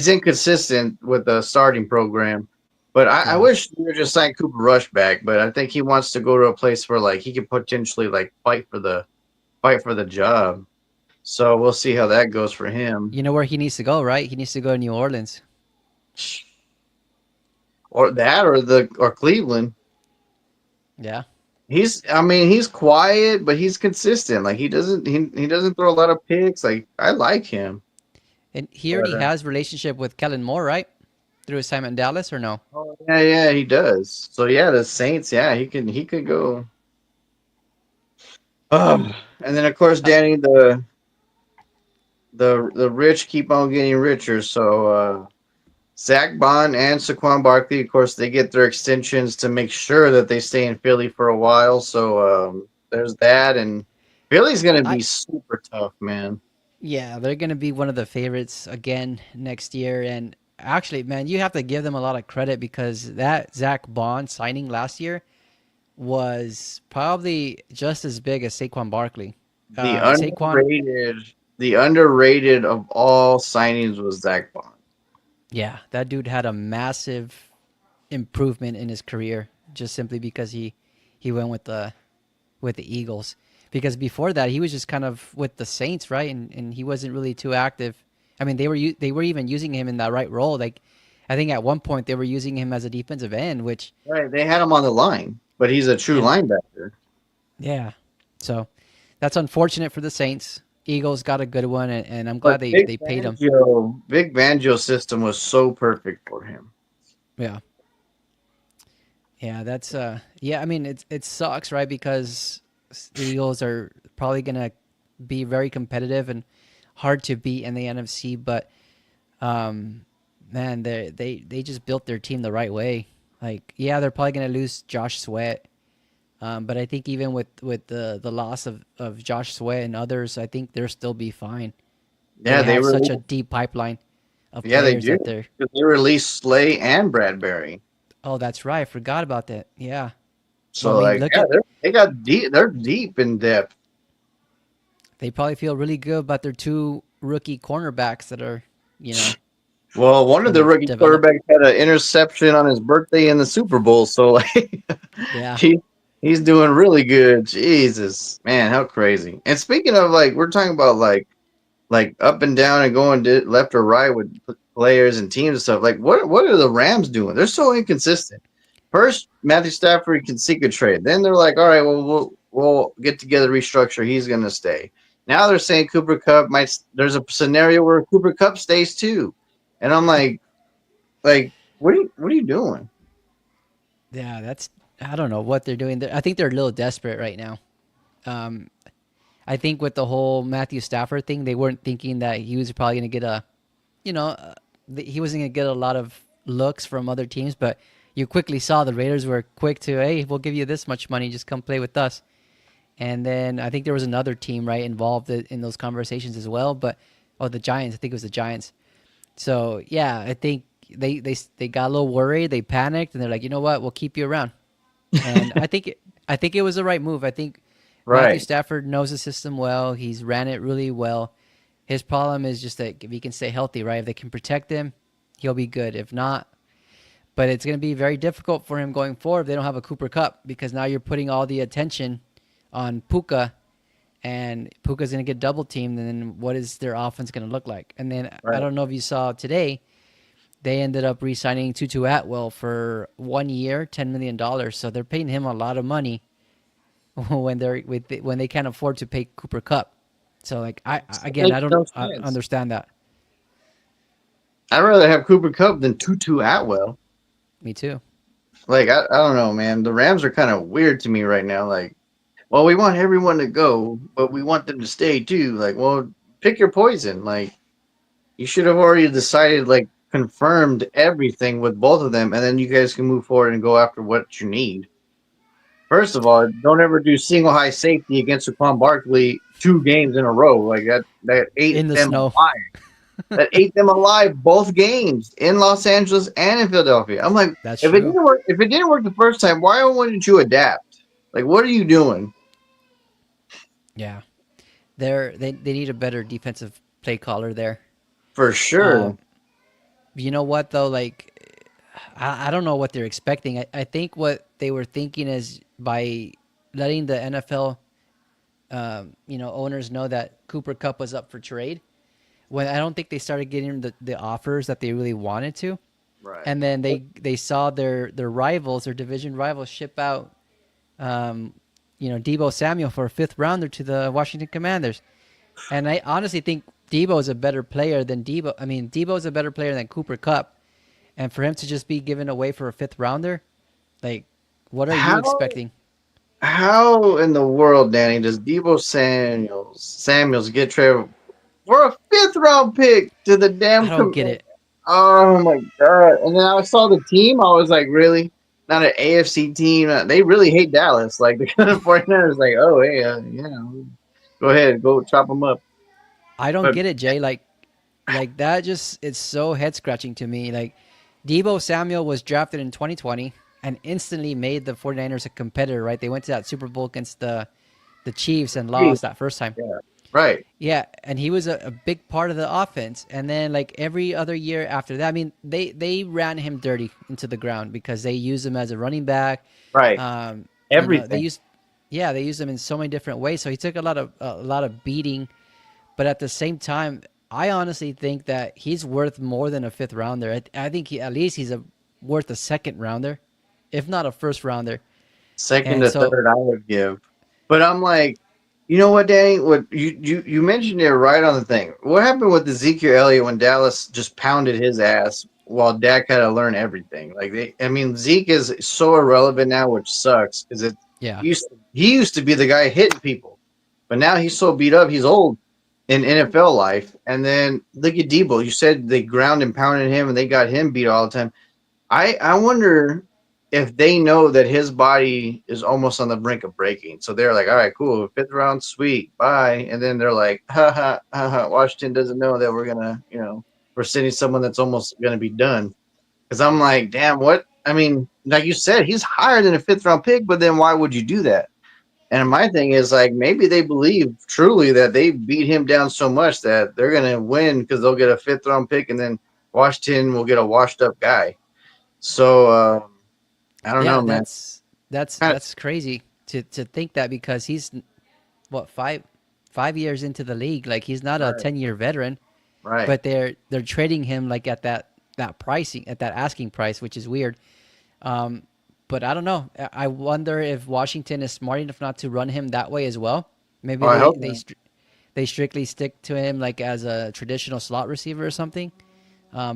inconsistent with the starting program. But I Yeah. wish we were just signed Cooper Rush back. But I think he wants to go to a place where like he could potentially like fight for the job. So we'll see how that goes for him. You know where he needs to go, right? He needs to go to New Orleans. Or that, or Cleveland. Yeah. I mean, he's quiet, but he's consistent. Like he doesn't throw a lot of picks. Like I like him. And he But already has relationship with Kellen Moore, right? Through his time in Dallas, or no? oh, yeah, he does. So yeah, the Saints, yeah, he could go. And then of course, Uh, Danny, the rich keep on getting richer. So Zach Bond and Saquon Barkley, of course, they get their extensions to make sure that they stay in Philly for a while. So there's that, and Philly's gonna I be super tough, man. Yeah, they're gonna be one of the favorites again next year. And actually, man, you have to give them a lot of credit because that Zach Bond signing last year was probably just as big as Saquon Barkley. The Saquon, underrated, the underrated of all signings was Zach Bond. yeah, that dude had a massive improvement in his career just simply because he went with the Eagles. Because before that, he was just kind of with the Saints, right? And he wasn't really too active. I mean, they were even using him in that right role. Like, I think at one point they were using him as a defensive end, which Right, they had him on the line, but he's a true and linebacker. yeah, so that's unfortunate for the Saints. Eagles got a good one, and I'm glad But they paid him. Big Fangio system was so perfect for him. Yeah, yeah, that's yeah. I mean, it sucks, right? Because the Eagles are probably gonna be very competitive and hard to beat in the NFC, but um, man, they just built their team the right way. Like, yeah, they're probably gonna lose Josh Sweat, but I think even with the loss of Josh Sweat and others, I think they'll still be fine. They Yeah, they have were. such a deep pipeline of Yeah, they players do. that they're. 'Cause they released Slay and Bradbury. Oh, that's right. I forgot about that. Yeah. Well, I So mean, like, look yeah, at they got deep. They're deep in depth. they probably feel really good about their two rookie cornerbacks that are, Well, one of the gonna rookie develop. quarterbacks had an interception on his birthday in the Super Bowl. So like, Yeah. he he's doing really good. Jesus, man, how crazy! And speaking of like, we're talking about like up and down and going left or right with players and teams and stuff. Like, what are the Rams doing? They're so inconsistent. First, Matthew Stafford can seek a trade. Then they're like, all right, well, we'll get together, restructure. He's going to stay. Now they're saying Cooper Cup might. There's a scenario where Cooper Cup stays too, and I'm like, what are you doing? Yeah, that's I don't know what they're doing. I think they're a little desperate right now. Um, I think with the whole Matthew Stafford thing, they weren't thinking that he was probably going to get a, you know, he wasn't going to get a lot of looks from other teams. But you quickly saw the Raiders were quick to, hey, we'll give you this much money, just come play with us. And then I think there was another team right involved in those conversations as well. But oh, the Giants. I think it was the Giants. So yeah, I think they got a little worried. They panicked, and they're like, you know what, we'll keep you around. And I think it was the right move. I think Matthew Right. Stafford knows the system well. He's ran it really well. His problem is just that if he can stay healthy, right? If they can protect him, he'll be good. If not, but it's going to be very difficult for him going forward if they don't have a Cooper Cup because now you're putting all the attention on Puka, and Puka's going to get double teamed. And then what is their offense going to look like? And then I Right. don't know if you saw today, they ended up re-signing Tutu Atwell for 1 year, $10 million. So they're paying him a lot of money when they can't afford to pay Cooper Cup. So like It again, I makes don't no I sense. understand that. I'd rather have Cooper Cup than Tutu Atwell. Me too. Like I don't know, man. The Rams are kind of weird to me right now. Like, well, we want everyone to go, but we want them to stay too. Like, well, pick your poison. Like, you should have already decided, like, confirmed everything with both of them, and then you guys can move forward and go after what you need. First of all, don't ever do single high safety against Saquon Barkley 2 games in a row. Like that ate In the them snow. alive. That ate them alive both games in Los Angeles and in Philadelphia. I'm like, That's if it true. didn't work, if it didn't work the first time, why wouldn't you adapt? Like, what are you doing? Yeah. They need a better defensive play caller there. For sure. Um, you know what though? Like, I don't know what they're expecting. I think what they were thinking is by letting the NFL, owners know that Cooper Cup was up for trade. When I don't think they started getting the offers that they really wanted to, Right. and then they saw their rivals, their division rivals, ship out, um, Debo Samuel for a fifth rounder to the Washington Commanders. And I honestly think Debo is a better player than Debo. I mean, Debo is a better player than Cooper Cup. And for him to just be given away for a fifth rounder, like, what are you How expecting? how in the world, Danny, does Debo Samuels get traded for a fifth round pick to the I damn don't get it. Oh my god! And then I saw the team. I was like, really? Not an AFC team. They really hate Dallas. Like the 49ers, like, oh hey, yeah, go ahead, go chop them up. I don't But get it, Jay. Like that just it's so head scratching to me. Like Debo Samuel was drafted in 2020 and instantly made the 49ers a competitor, right? They went to that Super Bowl against the Chiefs and geez, lost that first time. yeah, right, Yeah, and he was a big part of the offense. And then like every other year after that, I mean, they ran him dirty into the ground because they used him as a running back. right, Um, they everything. used yeah, they used him in so many different ways. So he took a lot of beating, but at the same time, I honestly think that he's worth more than a fifth rounder. I think at least he's worth a second rounder, if not a first rounder. Second And to so third, I would give. But I'm like, you know what, Danny? What you mentioned it right on the thing. What happened with Ezekiel Elliott when Dallas just pounded his ass while Dak had to learn everything? Like I mean, Zeke is so irrelevant now, which sucks. Is it? yeah, He used to be the guy hitting people, but now he's so beat up. He's old in NFL life. And then look at Debo. You said they ground and pounded him, and they got him beat all the time. I wonder if they know that his body is almost on the brink of breaking. So they're like, all right, cool, fifth round, sweet, bye. And then they're like, ha ha ha ha. Washington doesn't know that we're gonna, we're sending someone that's almost gonna be done. Because I'm like, damn, what? I mean, like you said, he's higher than a fifth round pick, but then why would you do that? And my thing is like maybe they believe truly that they beat him down so much that they're gonna win because they'll get a fifth round pick and then Washington will get a washed up guy. So I don't know, yeah, man. that's Kind of that's crazy to think that because he's what 5 years into the league. Like he's not a right, 10-year veteran, right. but they're trading him like at that pricing at that asking price, which is weird. Um, but I don't know. I wonder if Washington is smart enough not to run him that way as well. Oh, Maybe I they hope they not. str- they strictly stick to him like as a traditional slot receiver or something.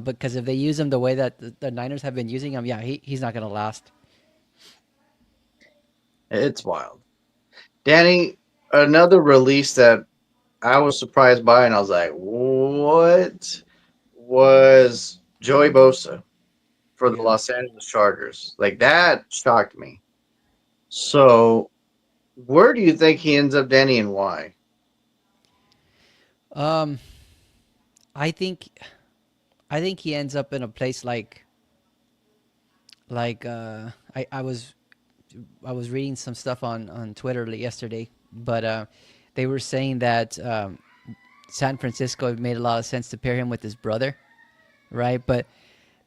Because if they use him the way that the Niners have been using him, yeah, he's not gonna last. It's wild. Danny, another release that I was surprised by, and I was like, what was Joey Bosa for the Yeah. Los Angeles Chargers. Like that shocked me. So where do you think he ends up, Danny, and why? Um, I think I think he ends up in a place like I was reading some stuff on Twitter yesterday, but they were saying that San Francisco made a lot of sense to pair him with his brother, right? But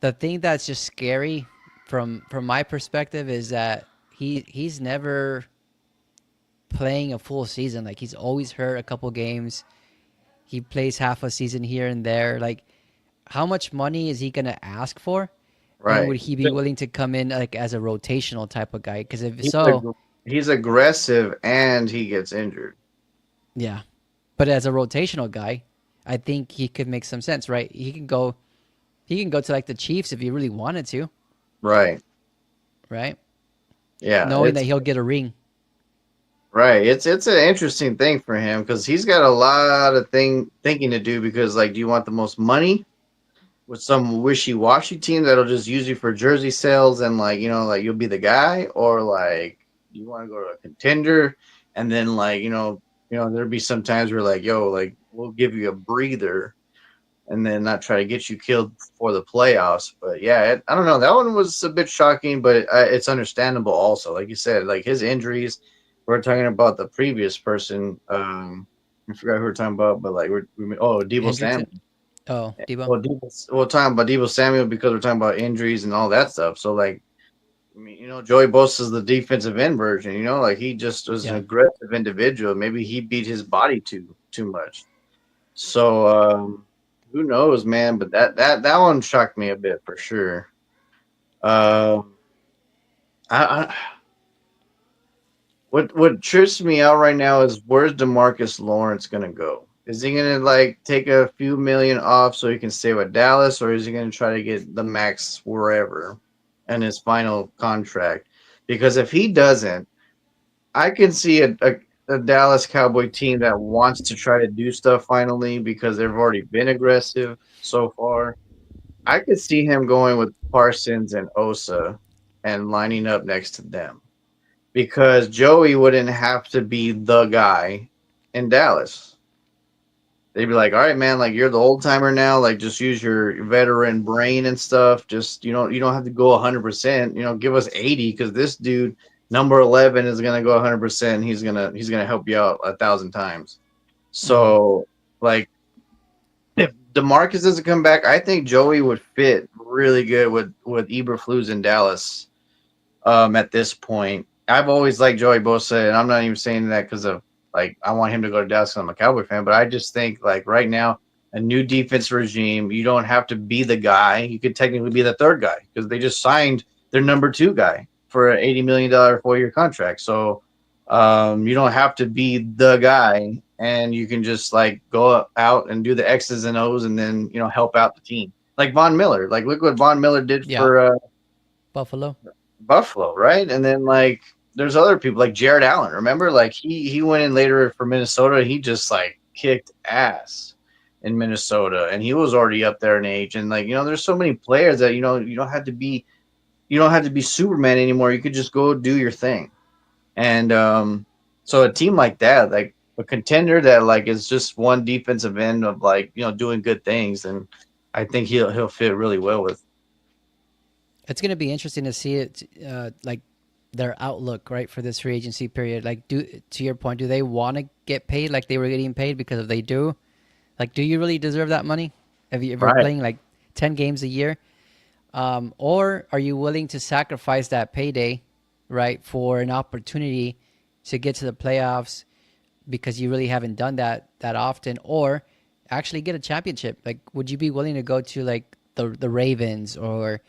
the thing that's just scary from my perspective is that he's never playing a full season. Like he's always hurt a couple games. He plays half a season here and there. Like how much money is he gonna ask for? And Right. would he be willing to come in like as a rotational type of guy? Because if He's so, ag- he's aggressive and he gets injured. yeah. But as a rotational guy, I think he could make some sense, right? He can go to like the Chiefs if he really wanted to, Right. right? Yeah. Knowing that It's he'll get a ring. right. It's an interesting thing for him because he's got a lot of thinking to do because like, do you want the most money with some wishy-washy team that'll just use you for jersey sales and like like you'll be the guy, or like you want to go to a contender and then like there'd be some times where like yo like we'll give you a breather and then not try to get you killed for the playoffs. But yeah, I don't know, that one was a bit shocking, but it's understandable also. Like you said, like his injuries. We're talking about the previous person. I forgot who we're talking about, but like Debo Samuel. Hendrickson. Oh, Debo. We're talking about Debo Samuel because we're talking about injuries and all that stuff. So, like, I mean, Joey Bosa's the defensive end version. Like he just was an Yeah. aggressive individual. Maybe he beat his body too much. So, who knows, man? But that one shocked me a bit for sure. Um, I what trips me out right now is where's Demarcus Lawrence gonna go? Is he gonna like take a few million off so he can stay with Dallas, or is he gonna try to get the max wherever in his final contract? Because if he doesn't, I can see a Dallas Cowboy team that wants to try to do stuff finally because they've already been aggressive so far. I could see him going with Parsons and Osa and lining up next to them because Joey wouldn't have to be the guy in Dallas. They'd be like, "All right, man, like you're the old timer now. Like just use your veteran brain and stuff. Just you don't have to go 100%. Give us 80 because this dude number 11 is gonna go 100%. He's gonna help you out 1,000 times. Mm-hmm. So like if Demarcus doesn't come back, I think Joey would fit really good with Eberflus in Dallas at this point. I've always liked Joey Bosa, and I'm not even saying that because of like I want him to go to Dallas because I'm a Cowboy fan, but I just think like right now, a new defense regime, you don't have to be the guy. You could technically be the third guy because they just signed their number two guy for an $80 million 4-year contract. So you don't have to be the guy, and you can just like go out and do the X's and O's, and then help out the team. Like Von Miller, like look what Von Miller did Yeah. for Buffalo. Buffalo, right? And then like there's other people like Jared Allen. Remember, like he went in later for Minnesota. He just like kicked ass in Minnesota, and he was already up there in age. And like there's so many players that you don't have to be Superman anymore. You could just go do your thing. And so a team like that, like a contender that like is just one defensive end of like doing good things, and I think he'll fit really well with. It's going to be interesting to see it, like their outlook, right, for this free agency period. Like, to your point, do they want to get paid like they were getting paid? Because if they do, like, do you really deserve that money? If you're Right. playing like 10 games a year, or are you willing to sacrifice that payday, right, for an opportunity to get to the playoffs because you really haven't done that often, or actually get a championship? Like, would you be willing to go to like the Ravens or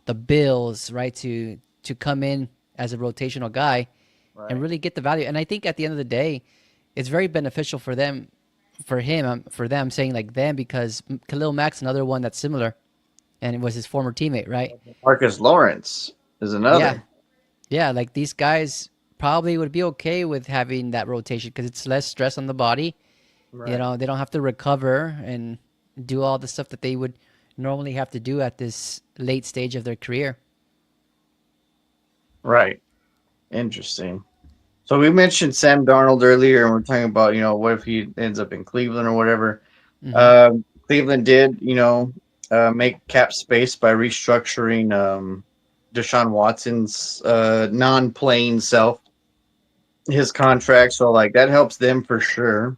the Bills, right, to come in as a rotational guy and Right. really get the value? And I think at the end of the day, it's very beneficial for them, for him, for them saying like them, because Khalil Mack's another one that's similar, and it was his former teammate, right? Marcus Lawrence is Yeah, another. yeah. Like these guys probably would be okay with having that rotation because it's less stress on the body. Right. They don't have to recover and do all the stuff that they would normally have to do at this late stage of their career. Right. Interesting. So we mentioned Sam Darnold earlier, and we're talking about, what if he ends up in Cleveland or whatever. Hmm. Cleveland did, make cap space by restructuring Deshaun Watson's non-playing self, his contract. So like that helps them for sure.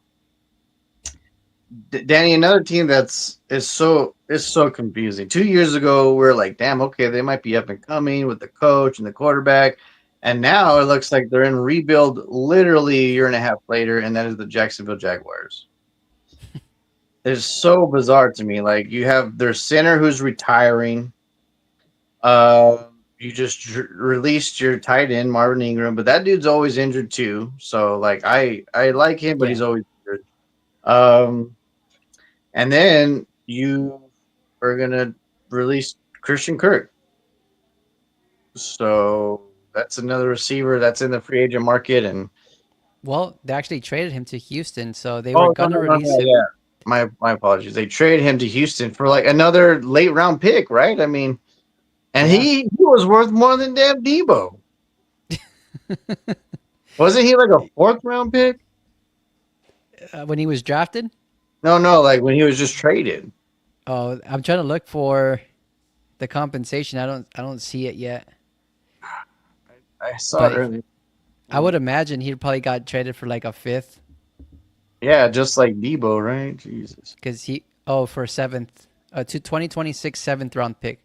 Danny, another team is so confusing. 2 years ago, we are like, damn, okay, they might be up and coming with the coach and the quarterback, and now it looks like they're in rebuild. Literally a year and a half later, and that is the Jacksonville Jaguars. It's so bizarre to me. Like you have their center who's retiring. You just released your tight end Marvin Ingram, but that dude's always injured too. So like I like him, but he's Yeah. always injured. Um, And then you are gonna release Christian Kirk. So that's another receiver that's in the free agent market. And Well, they actually traded him to Houston, so they were oh, no, gonna no, no, release no, him. yeah. My apologies. They traded him to Houston for like another late round pick, right? I mean, and Yeah. he was worth more than damn Debo. Wasn't he like a fourth round pick? When he was drafted. No, no, like when he was just traded. Oh, I'm trying to look for the compensation. I don't see it yet. I saw it But earlier. I would imagine he probably got traded for like a fifth Yeah, just like Debo, right? Jesus. because for a seventh, to 2026 seventh round pick.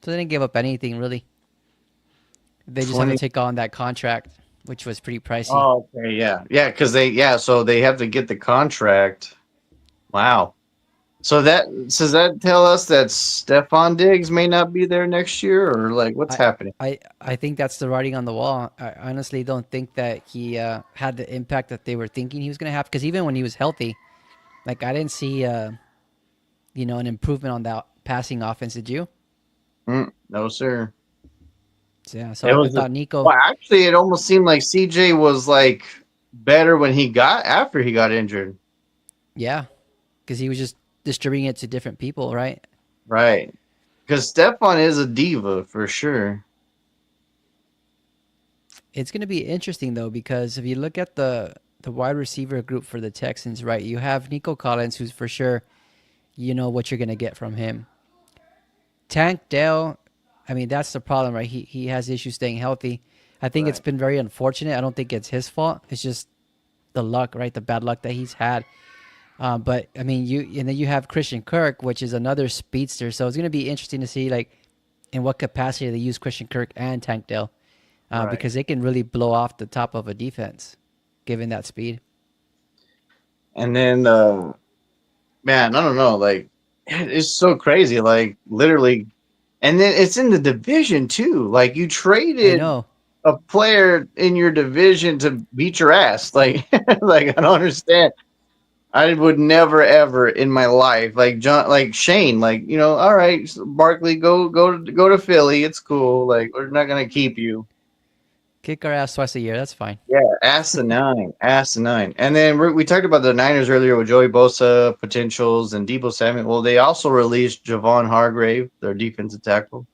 So they didn't give up anything really. They just have to 20. take on that contract, which was pretty pricey. Oh, okay, yeah, yeah, because so they have to get the contract. Wow. Does that tell us that Stephon Diggs may not be there next year, or like what's I happening? I think that's the writing on the wall. I honestly don't think that he had the impact that they were thinking he was going to have. Because even when he was healthy, like I didn't see an improvement on that passing offense. Did you? No, sir. So, yeah. So It I was thought Nico. well, actually, it almost seemed like CJ was like better when he got after he got injured. Yeah, because he was just distributing it to different people, right? Right. Because Stephon is a diva for sure. It's going to be interesting though because if you look at the wide receiver group for the Texans, right? You have Nico Collins, who's for sure you know what you're going to get from him. Tank Dell, I mean that's the problem, right? He has issues staying healthy. I think it's Right. been very unfortunate. I don't think it's his fault. It's just the luck, right? The bad luck that he's had. But I mean, and then you have Christian Kirk, which is another speedster. So it's going to be interesting to see like in what capacity they use Christian Kirk and Tank Dell, Right. because they can really blow off the top of a defense, given that speed. And then man, I don't know, like it's so crazy. Like literally, and then it's in the division too. Like you I traded know. a player in your division to beat your ass. Like, like I don't understand. I would never ever in my life, like John, like Shane, like all right, Barkley, go to Philly. It's cool. Like we're not gonna keep you. Kick our ass twice a year. That's fine. Yeah, asinine, asinine. And then we talked about the Niners earlier with Joey Bosa potentials and Debo Samuel. Well, they also released Javon Hargrave, their defensive tackle.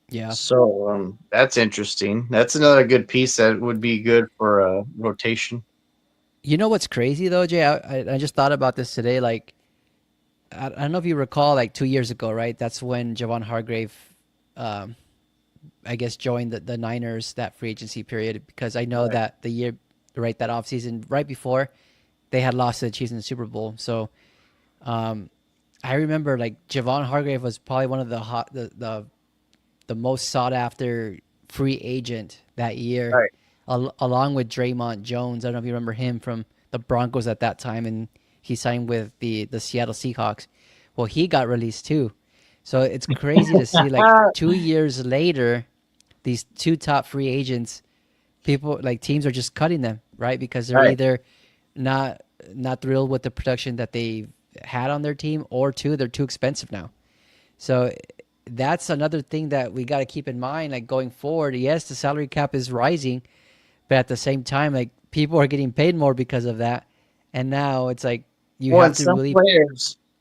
Yeah. So that's interesting. That's another good piece that would be good for rotation. You know what's crazy though, Jay? I just thought about this today. Like, I don't know if you recall, like 2 years ago, right? That's when Javon Hargrave, um, I guess, joined the Niners that free agency period because I know Right, that the year, right, that offseason, right before they had lost to the Chiefs in the Super Bowl. So um, I remember like Javon Hargrave was probably one of the most sought after free agent that year, right, along with Draymond Jones. I don't know if you remember him from the Broncos at that time, and he signed with the Seattle Seahawks. Well, he got released too. So it's crazy to see like 2 years later, these two top free agents, people like teams are just cutting them, right? Because they're right. either not not thrilled with the production that they had on their team, or two, they're too expensive now. So that's another thing that we got to keep in mind, like going forward. Yes, the salary cap is rising, but at the same time, like people are getting paid more because of that. And now it's like you Well, have and to really,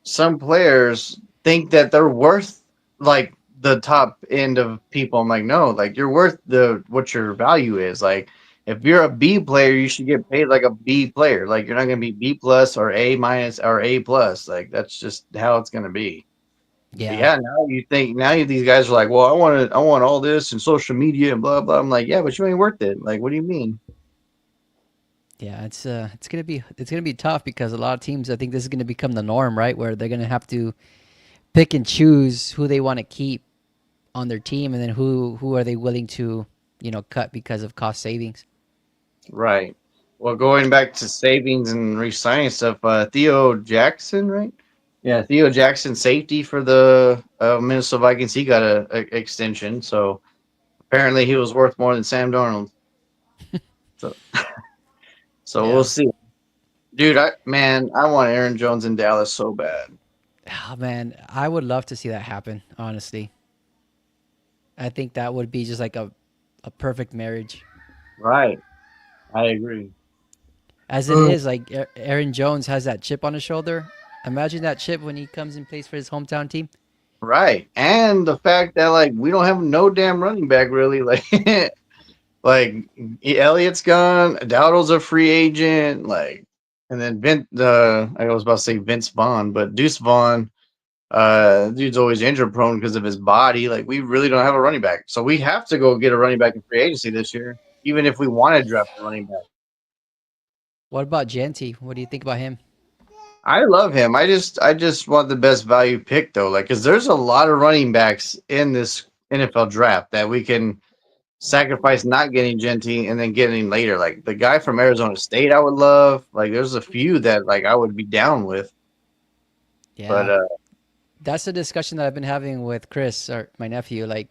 some players think that they're worth like the top end of people. I'm like, no, like you're worth the what your value is. Like if you're a B player, you should get paid like a B player. Like you're not gonna be B plus or A minus or A plus. Like that's just how it's gonna be. But Yeah, yeah, now you think these guys are like, well, I want all this and social media and blah blah. I'm like, yeah, but you ain't worth it. Like, what do you mean? yeah, it's gonna be tough because a lot of teams, I think this is gonna become the norm, right? Where they're gonna have to pick and choose who they want to keep on their team, and then who are they willing to cut because of cost savings. Right. Well, going back to savings and re-signing stuff, Theo Jackson, right? Yeah, Theo Jackson, safety for the Minnesota Vikings. He got a extension, so apparently he was worth more than Sam Darnold. So, so we'll Yeah. see, dude. I want Aaron Jones in Dallas so bad. Oh, man, I would love to see that happen. Honestly, I think that would be just like a perfect marriage. Right, I agree. As it Oh. is, like Aaron Jones has that chip on his shoulder. Imagine that chip when he comes and plays for his hometown team. Right, and the fact that like we don't have no damn running back really, like like Elliott's gone, Dowdle's a free agent, like, and then I was about to say Vince Vaughn, but Deuce Vaughn, dude's always injury prone because of his body. Like, we really don't have a running back, so we have to go get a running back in free agency this year, even if we want to draft a running back. What about Genty? What do you think about him? I love him. I just want the best value pick though, like, because there's a lot of running backs in this NFL draft that we can sacrifice not getting Genty and then getting later. Like the guy from Arizona State, I would love. Like there's a few that like I would be down with, but Yeah, that's a discussion that I've been having with Chris, or my nephew. Like,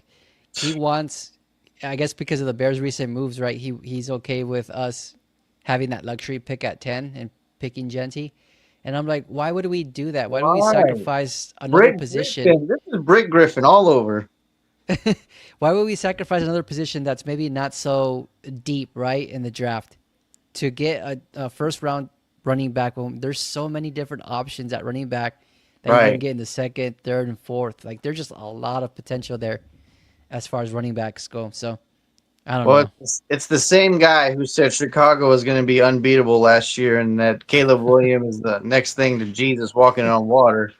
he wants, I guess, because of the Bears' recent moves, right? He's okay with us having that luxury pick at 10 and picking Genty. And I'm like, why would we do that? Why would we why? sacrifice another Brick position? Griffin. This is Brick Griffin all over. Why would we sacrifice another position that's maybe not so deep, right, in the draft to get a first round running back? When there's so many different options at running back that you can Right. get in the second, third, and fourth. Like, there's just a lot of potential there as far as running backs go. So I don't Well, know. it's the same guy who said Chicago was going to be unbeatable last year, and that Caleb Williams is the next thing to Jesus walking on water.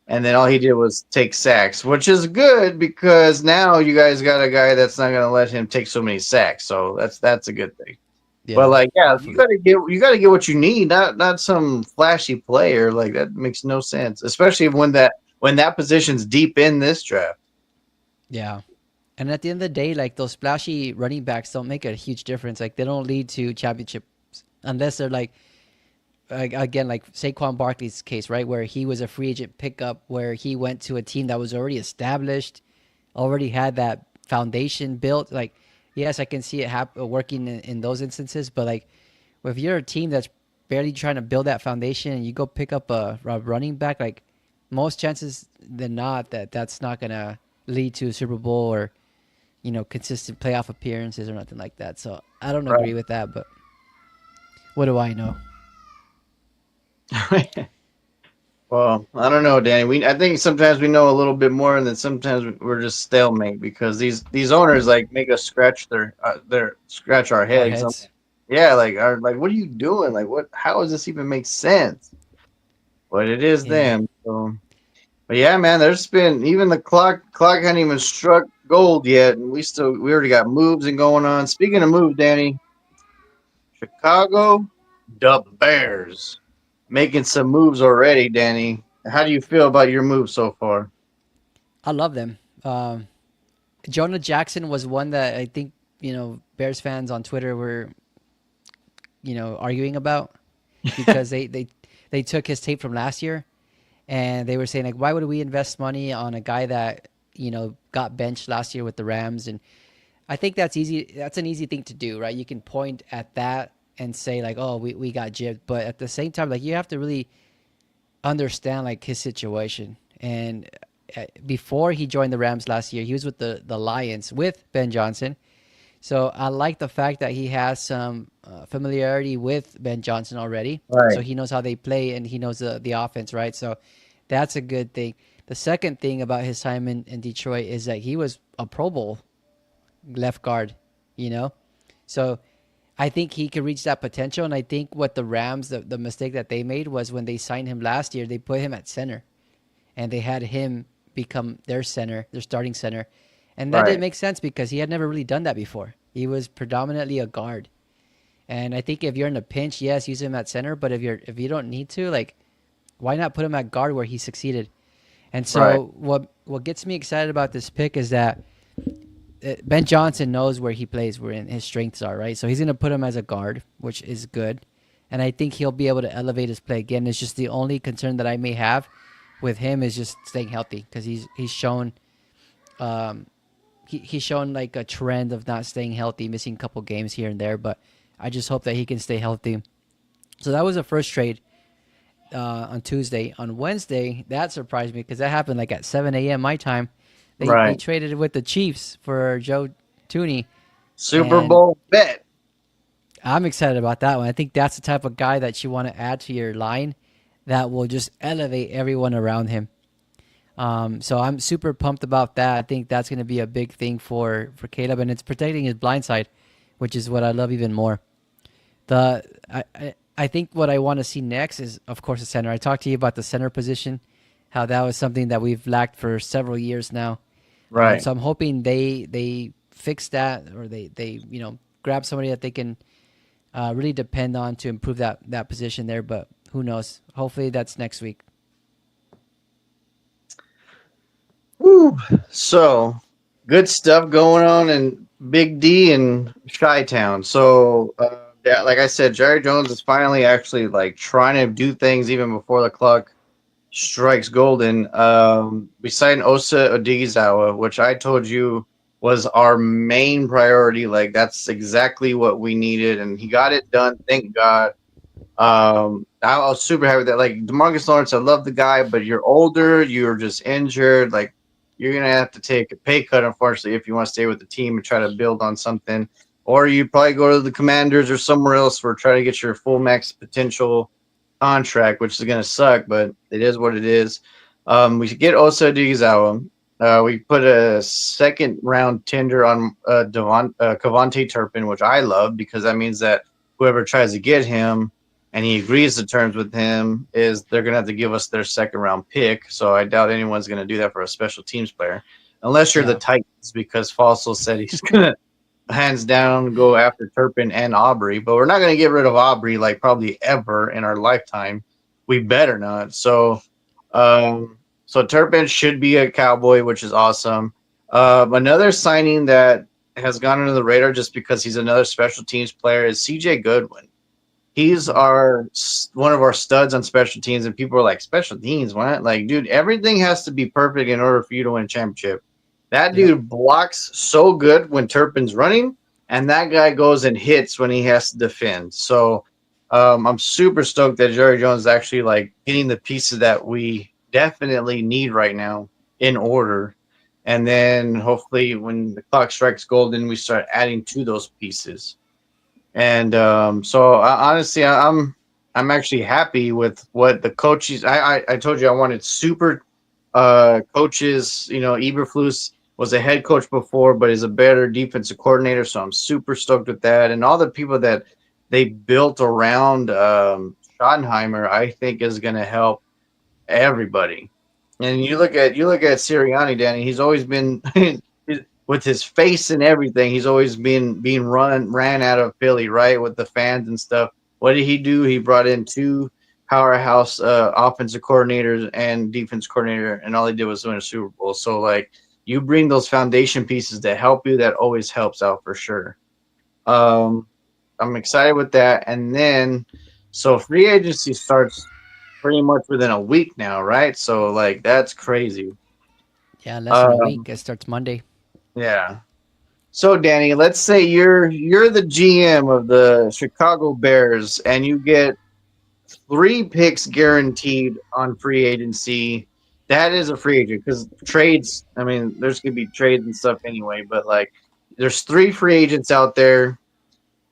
And then all he did was take sacks, which is good because now you guys got a guy that's not going to let him take so many sacks. So that's a good thing. But Yeah, like, yeah, hopefully. you got to get what you need, not some flashy player. Like that makes no sense, especially when that position's deep in this draft. Yeah. And at the end of the day, like, those splashy running backs don't make a huge difference. Like, they don't lead to championships unless they're like again, like Saquon Barkley's case, right, where he was a free agent pickup, where he went to a team that was already established, already had that foundation built. Like, yes, I can see it working in those instances, but like, if you're a team that's barely trying to build that foundation and you go pick up a running back, like, most chances than not that's not gonna lead to a Super Bowl or consistent playoff appearances or nothing like that. So I don't agree with that, but what do I know? Right. Well, I don't know, Danny. I think sometimes we know a little bit more, and then sometimes we're just stalemate because these owners like make us scratch their scratch our Our heads. heads. Yeah, like what are you doing? Like what? How does this even make sense? But it is Yeah. them. So, but yeah, man, there's been even the clock hadn't even struck gold yet, and we already got moves and going on. Speaking of moves, Danny, Chicago, the Bears making some moves already. Danny, how do you feel about your move so far? I love them. Jonah Jackson was one that I think Bears fans on Twitter were arguing about because they took his tape from last year and they were saying, like, why would we invest money on a guy that got benched last year with the Rams? And I think that's easy. That's an easy thing to do, right? You can point at that and say, like, oh, we got gypped, but at the same time, like, you have to really understand, like, his situation. And before he joined the Rams last year, he was with the Lions with Ben Johnson. So I like the fact that he has some familiarity with Ben Johnson already. So Right. he knows how they play and he knows the offense, right? So that's a good thing. The second thing about his time in Detroit is that he was a Pro Bowl left guard, you know? So I think he could reach that potential. And I think what the Rams, the mistake that they made was when they signed him last year, they put him at center and they had him become their center, their starting center. And that didn't Right. make sense because he had never really done that before. He was predominantly a guard. And I think if you're in a pinch, yes, use him at center. But if you don't need to, like, why not put him at guard where he succeeded? And Right. so what gets me excited about this pick is that Ben Johnson knows where he plays, where his strengths are, right? So he's going to put him as a guard, which is good. And I think he'll be able to elevate his play again. It's just the only concern that I may have with him is just staying healthy because he's shown he's shown like a trend of not staying healthy, missing a couple games here and there. But I just hope that he can stay healthy. So that was the first trade on Tuesday. On Wednesday, that surprised me because that happened like at 7 a.m. my time. They Right. traded with the Chiefs for Joe Tooney, Super and Bowl bet. I'm excited about that one. I think that's the type of guy that you want to add to your line that will just elevate everyone around him. So I'm super pumped about that. I think that's going to be a big thing for Caleb, and it's protecting his blind side, which is what I love even more. I think what I want to see next is, of course, the center. I talked to you about the center position, how that was something that we've lacked for several years now. Right. So I'm hoping they fix that, or they grab somebody that they can really depend on to improve that position there. But who knows? Hopefully that's next week. Woo. So good stuff going on in Big D and Chi Town. So yeah, like I said, Jerry Jones is finally actually like trying to do things even before the clock strikes golden. We signed Osa Odighizuwa, which I told you was our main priority. Like that's exactly what we needed, and he got it done. Thank God. I was super happy with that. Like Demarcus Lawrence, I love the guy, but you're older, you're just injured. Like you're gonna have to take a pay cut, unfortunately, if you want to stay with the team and try to build on something. Or you probably go to the Commanders or somewhere else for try to get your full max potential contract, which is gonna suck, but it is what it is. We should get Osa Digizawa. We put a second round tender on Cavante Turpin, which I love because that means that whoever tries to get him and he agrees to terms with him is they're going to have to give us their second round pick. So I doubt anyone's going to do that for a special teams player, unless you're the Yeah, Titans, because Fossil said he's going to hands down go after Turpin and Aubrey. But we're not going to get rid of Aubrey like probably ever in our lifetime. We better not. So Turpin should be a Cowboy, which is awesome. Another signing that has gone under the radar just because he's another special teams player is CJ Goodwin. He's one of our studs on special teams, and people are like, special teams, what? Like, dude, everything has to be perfect in order for you to win a championship. That yep. dude blocks so good when Turpin's running, and that guy goes and hits when he has to defend. So I'm super stoked that Jerry Jones is actually like getting the pieces that we definitely need right now in order. And then hopefully when the clock strikes golden, we start adding to those pieces. And so honestly, I'm actually happy with what the coaches. I told you I wanted super coaches. You know, Eberflus was a head coach before, but is a better defensive coordinator. So I'm super stoked with that, and all the people that they built around Schottenheimer, I think is going to help everybody. And you look at Sirianni, Danny. He's always been with his face and everything. He's always been being ran out of Philly, right, with the fans and stuff. What did he do? He brought in two powerhouse offensive coordinators and defense coordinator, and all he did was win a Super Bowl. So like, you bring those foundation pieces that help you. That always helps out for sure. Um, I'm excited with that. And then, so free agency starts pretty much within a week now, right? So like that's crazy. Yeah, less than a Um, week. It starts Monday. yeah. So Danny, let's say you're the GM of the Chicago Bears and you get three picks guaranteed on free agency. That is a free agent because trades. I mean, there's gonna be trades and stuff anyway, but like, there's three free agents out there,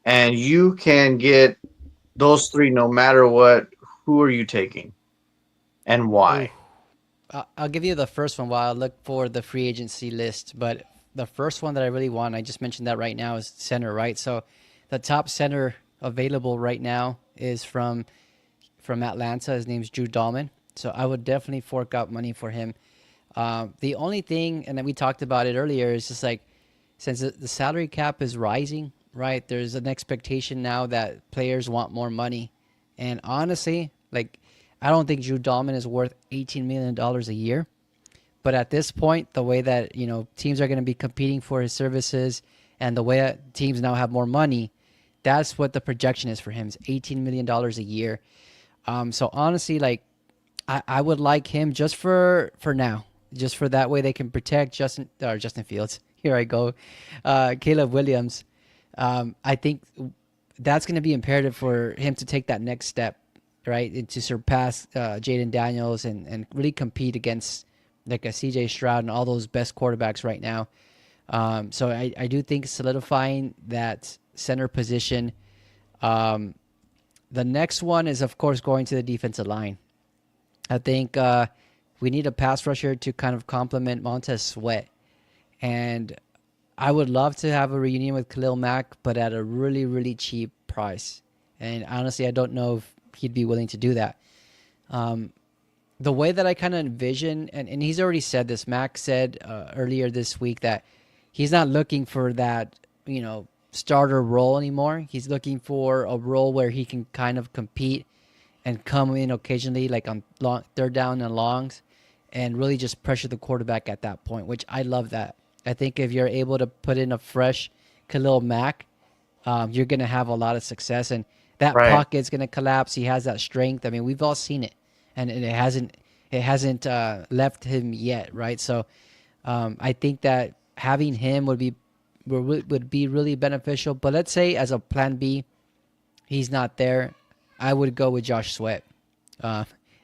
and you can get those three no matter what. Who are you taking and Oh, why? I'll give you the first one while I look for the free agency list. But the first one that I really want, I just mentioned that right now, is center, right? So the top center available right now is from Atlanta. His name's Drew Dahlman. So I would definitely fork out money for him. The only thing, and then we talked about it earlier, is just like since the salary cap is rising, right? There's an expectation now that players want more money, and honestly, like I don't think Drew Dahlman is worth $18 million a year. But at this point, the way that teams are going to be competing for his services, and the way that teams now have more money, that's what the projection is for him. Is $18 million a year. So honestly, like I would like him just for now, just for that way they can protect Justin Fields. Here I go, Caleb Williams. I think that's going to be imperative for him to take that next step, right, and to surpass Jaden Daniels and really compete against like a CJ Stroud and all those best quarterbacks right now. So I do think solidifying that center position. The next one is, of course, going to the defensive line. I think we need a pass rusher to kind of complement Montez Sweat. And I would love to have a reunion with Khalil Mack, but at a really, really cheap price. And honestly, I don't know if he'd be willing to do that. The way that I kind of envision, and he's already said this, Mack said earlier this week that he's not looking for that, starter role anymore. He's looking for a role where he can kind of compete and come in occasionally, like on third down and longs, and really just pressure the quarterback at that point, which I love that. I think if you're able to put in a fresh Khalil Mack, you're going to have a lot of success, and that Right. pocket's going to collapse. He has that strength. I mean, we've all seen it, and it hasn't left him yet, right? So I think that having him would be really beneficial. But let's say as a plan B, he's not there. I would go with Josh Sweat,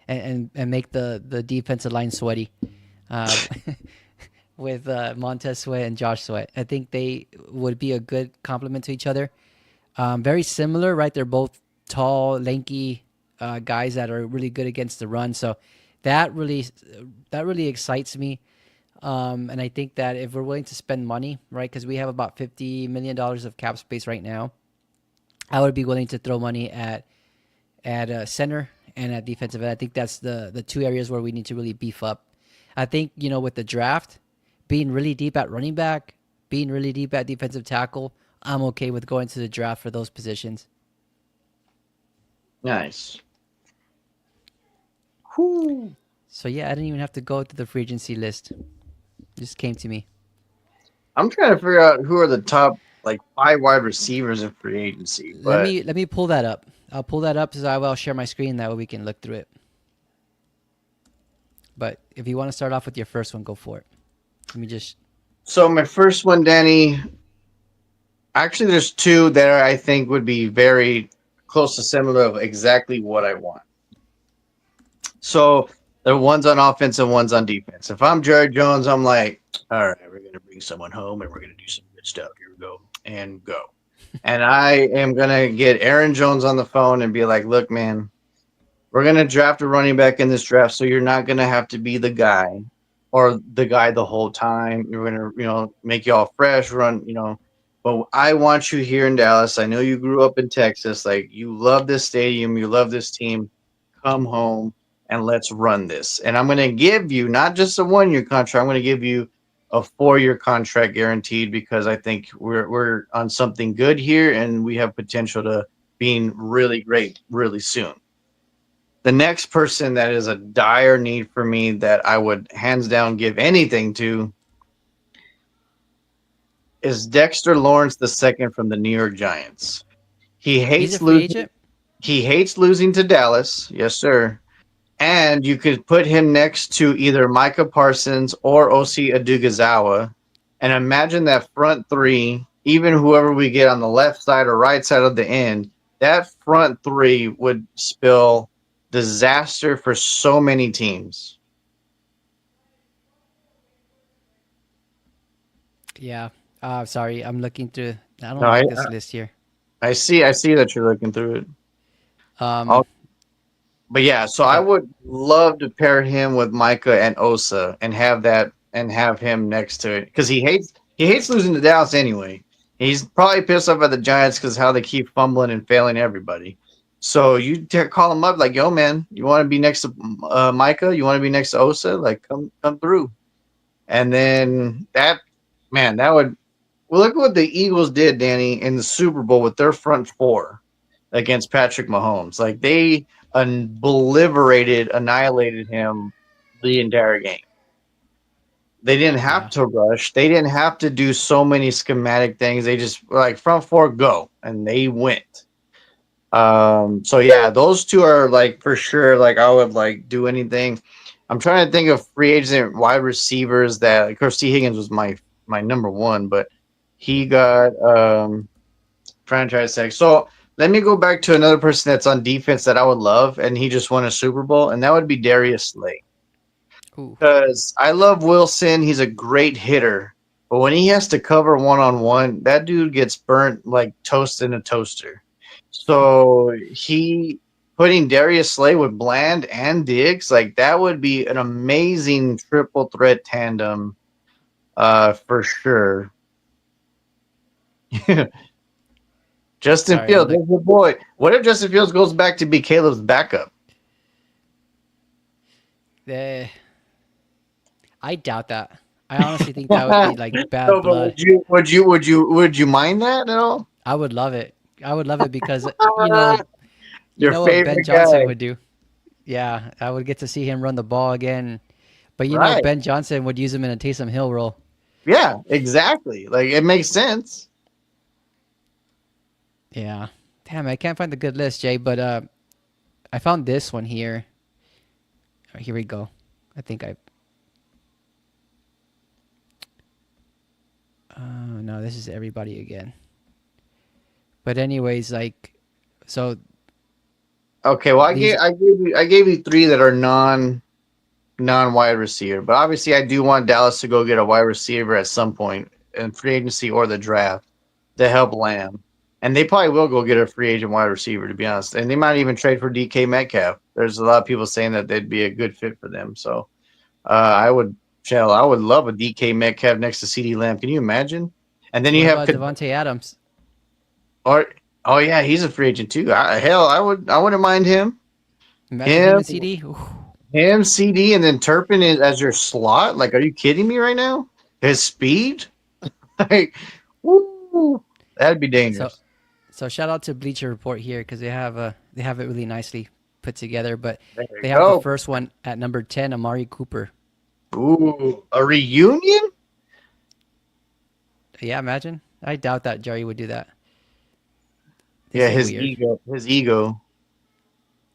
and make the defensive line sweaty, uh, with Montez Sweat and Josh Sweat. I think they would be a good complement to each other. Very similar, right? They're both tall, lanky guys that are really good against the run. So that really excites me. And I think that if we're willing to spend money, right, because we have about $50 million of cap space right now, I would be willing to throw money at center and at defensive end. I think that's the two areas where we need to really beef up. I think with the draft being really deep at running back, being really deep at defensive tackle, I'm okay with going to the draft for those positions. Nice. Whew. So yeah, I didn't even have to go to the free agency list. It just came to me. I'm trying to figure out who are the top like 5 wide receivers in free agency, Let but me let me pull that up. I'll pull that up so I will share my screen. That way we can look through it. But if you want to start off with your first one, go for it. Let me just. so my first one, Danny. Actually, there's two that I think would be very close to similar of exactly what I want. So the one's on offense and one's on defense. If I'm Jerry Jones, I'm like, all right, we're gonna bring someone home and we're gonna do some good stuff. Here we go and go. And I am gonna get Aaron Jones on the phone and be like, look, man, we're gonna draft a running back in this draft, so you're not gonna have to be the guy or the guy the whole time. We're gonna, make you all fresh, run. But I want you here in Dallas. I know you grew up in Texas. Like you love this stadium, you love this team. Come home and let's run this. And I'm gonna give you not just a 1 year contract. I'm gonna give you a 4 year contract guaranteed because I think we're on something good here and we have potential to being really great really soon. The next person that is a dire need for me that I would hands down give anything to is Dexter Lawrence the second from the New York Giants. He He's a hates free losing. agent. He hates losing to Dallas. Yes, sir. And you could put him next to either Micah Parsons or Osi Adugazawa. And imagine that front three, even whoever we get on the left side or right side of the end, that front three would spill disaster for so many teams. Yeah. Sorry, I'm looking through. I No, don't like this list here. I see that you're looking through it. Um, I'll But yeah, so I Okay. would love to pair him with Micah and Osa and have that and have him next to it because he hates losing to Dallas anyway. He's probably pissed off at the Giants because how they keep fumbling and failing everybody. So you call him up like, yo, man, you want to be next to Micah? You want to be next to Osa? Like, come through. And then that, man, that would well, look what the Eagles did, Danny, in the Super Bowl with their front four against Patrick Mahomes. Like they obliterated, annihilated him the entire game. They didn't have Yeah. to rush. They didn't have to do so many schematic things. They just were like front four go, and they went. So yeah, those two are like for sure. Like I would like do anything. I'm trying to think of free agent wide receivers that. Of course, T Higgins was my number one, but he got franchise tag. So let me go back to another person that's on defense that I would love, and he just won a Super Bowl, and that would be Darius Slay. Ooh. Because I love Wilson, he's a great hitter, but when he has to cover one on one, that dude gets burnt like toast in a toaster. So he putting Darius Slay with Bland and Diggs, like that would be an amazing triple threat tandem, for sure. Justin Sorry, I'm Fields, like, that's your boy. What if Justin Fields goes back to be Caleb's backup? eh, I doubt that. I honestly think that would be like bad No, but blood. would you mind that at all? I would love it. I would love it because you Your know what Ben favorite Johnson guy, would do. Yeah, I would get to see him run the ball again. But right? Ben Johnson would use him in a Taysom Hill role. Yeah, exactly. Like it makes sense. Yeah. Damn, I can't find the good list, Jay, but I found this one here. Here we go. I think I no, this is everybody again. But anyways, like so Okay, well these I gave you three that are non wide receiver, but obviously I do want Dallas to go get a wide receiver at some point in free agency or the draft to help Lamb. And they probably will go get a free agent wide receiver, to be honest. And they might even trade for DK Metcalf. There's a lot of people saying that they'd be a good fit for them. So I would love a DK Metcalf next to CD Lamb. Can you imagine? And then you what have about Devontae Adams? or oh yeah, he's a free agent too. Hell, I wouldn't mind him. Imagine him Him, and CD. Ooh. him, CD, and then Turpin as your slot. Like, are you kidding me right now? His speed, like, woo, that'd be So dangerous. so shout out to Bleacher Report here because they have it really nicely put together. But There you they have the go. first one at number 10, Amari Cooper. Ooh, a reunion? Yeah, imagine. I doubt that Jerry would do that. Yeah, This is his weird. ego. His ego.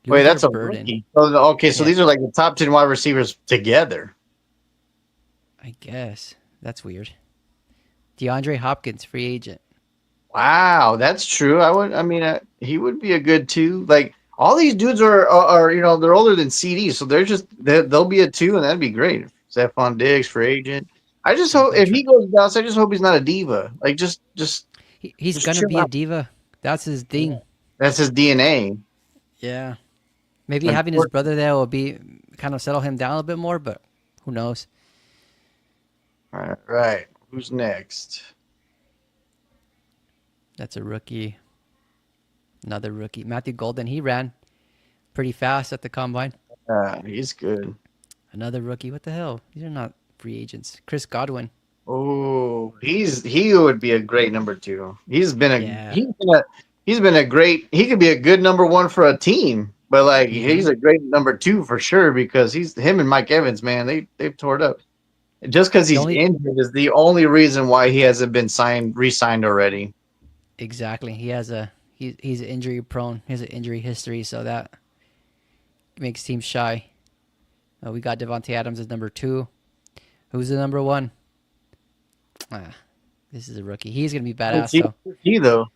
Wait, Luther that's a Burden. rookie. Okay, so Yeah, these are like the top 10 wide receivers together. I guess. That's weird. DeAndre Hopkins, free agent. Wow, that's true. I mean, he would be a good two. Like all these dudes are they're older than CD, so they'll be a two, and that'd be great. Stephon Diggs, free agent. I just Yeah, hope they'll if try. he goes down, I just hope he's not a diva. Like He's just gonna chill be a out. diva. That's his thing. That's his DNA. Yeah. Maybe having his Unfortunately. brother there will be kind of settle him down a little bit more, but who knows? All right. Who's next? That's a rookie. Another rookie. Matthew Golden. He ran pretty fast at the combine. He's good. Another rookie. What the hell? These are not free agents. Chris Godwin. Oh, he would be a great number two. Yeah. He's been a great. He could be a good number one for a team, but like Mm-hmm. he's a great number two for sure because he's him and Mike Evans, man. They've tore it up. Just because The he's only injured is the only reason why he hasn't been re-signed already. exactly. He's injury prone. He has an injury history, so that makes teams shy. We got Devontae Adams as number two. Who's the number one? Ah, this is a rookie. He's gonna be Who's badass he, though. who's he though?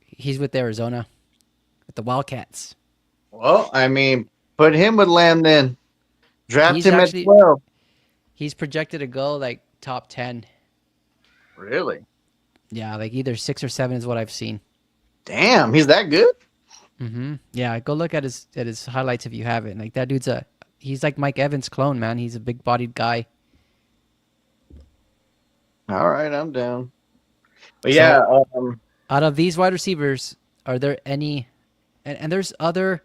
He's with Arizona, with the Wildcats. Well, I mean, put him with Lamb then. Draft He's him at actually 12. he's projected to go like top 10. Really? Yeah, like either 6 or 7 is what I've seen. Damn, he's that good? Yeah, go look at his highlights if you haven't. Like that dude's a he's like Mike Evans' clone, man. He's a big bodied guy. All right, I'm down. But yeah, So out of these wide receivers, are there any? And there's other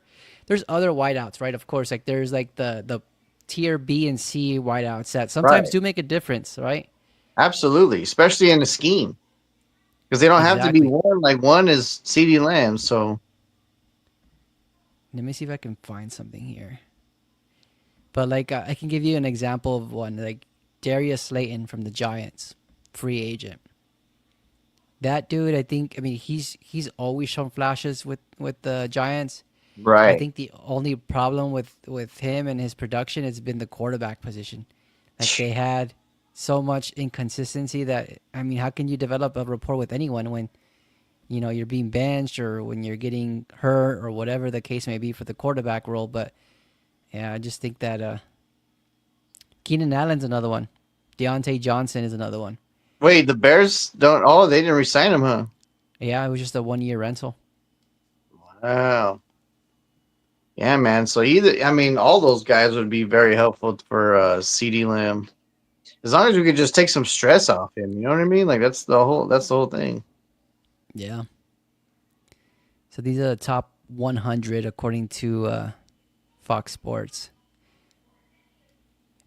wideouts, right? Of course, like there's like the tier B and C wideouts that sometimes right, do make a difference, right? absolutely, especially in the scheme because they don't have to be Exactly. one. Like one is CD Lamb, so Let me see if I can find something here. But like I can give you an example of one, like Darius Slayton from the Giants, free agent. That dude, I think, I mean, he's always shown flashes with the Giants. I right. think the only problem with him and his production has been the quarterback position. Like they had so much inconsistency that I mean, how can you develop a rapport with anyone when you're being benched or when you're getting hurt or whatever the case may be for the quarterback role? But yeah, I just think that Keenan Allen's another one. Deontay Johnson is another one. Wait, the Bears don't. Oh, they didn't resign him, huh? Yeah, it was just a 1 year rental. Wow. Yeah, man. So either, I mean, all those guys would be very helpful for CD Lamb. As long as we could just take some stress off him, you know what I mean? Like that's the whole thing. Yeah. So these are the top 100 according to Fox Sports.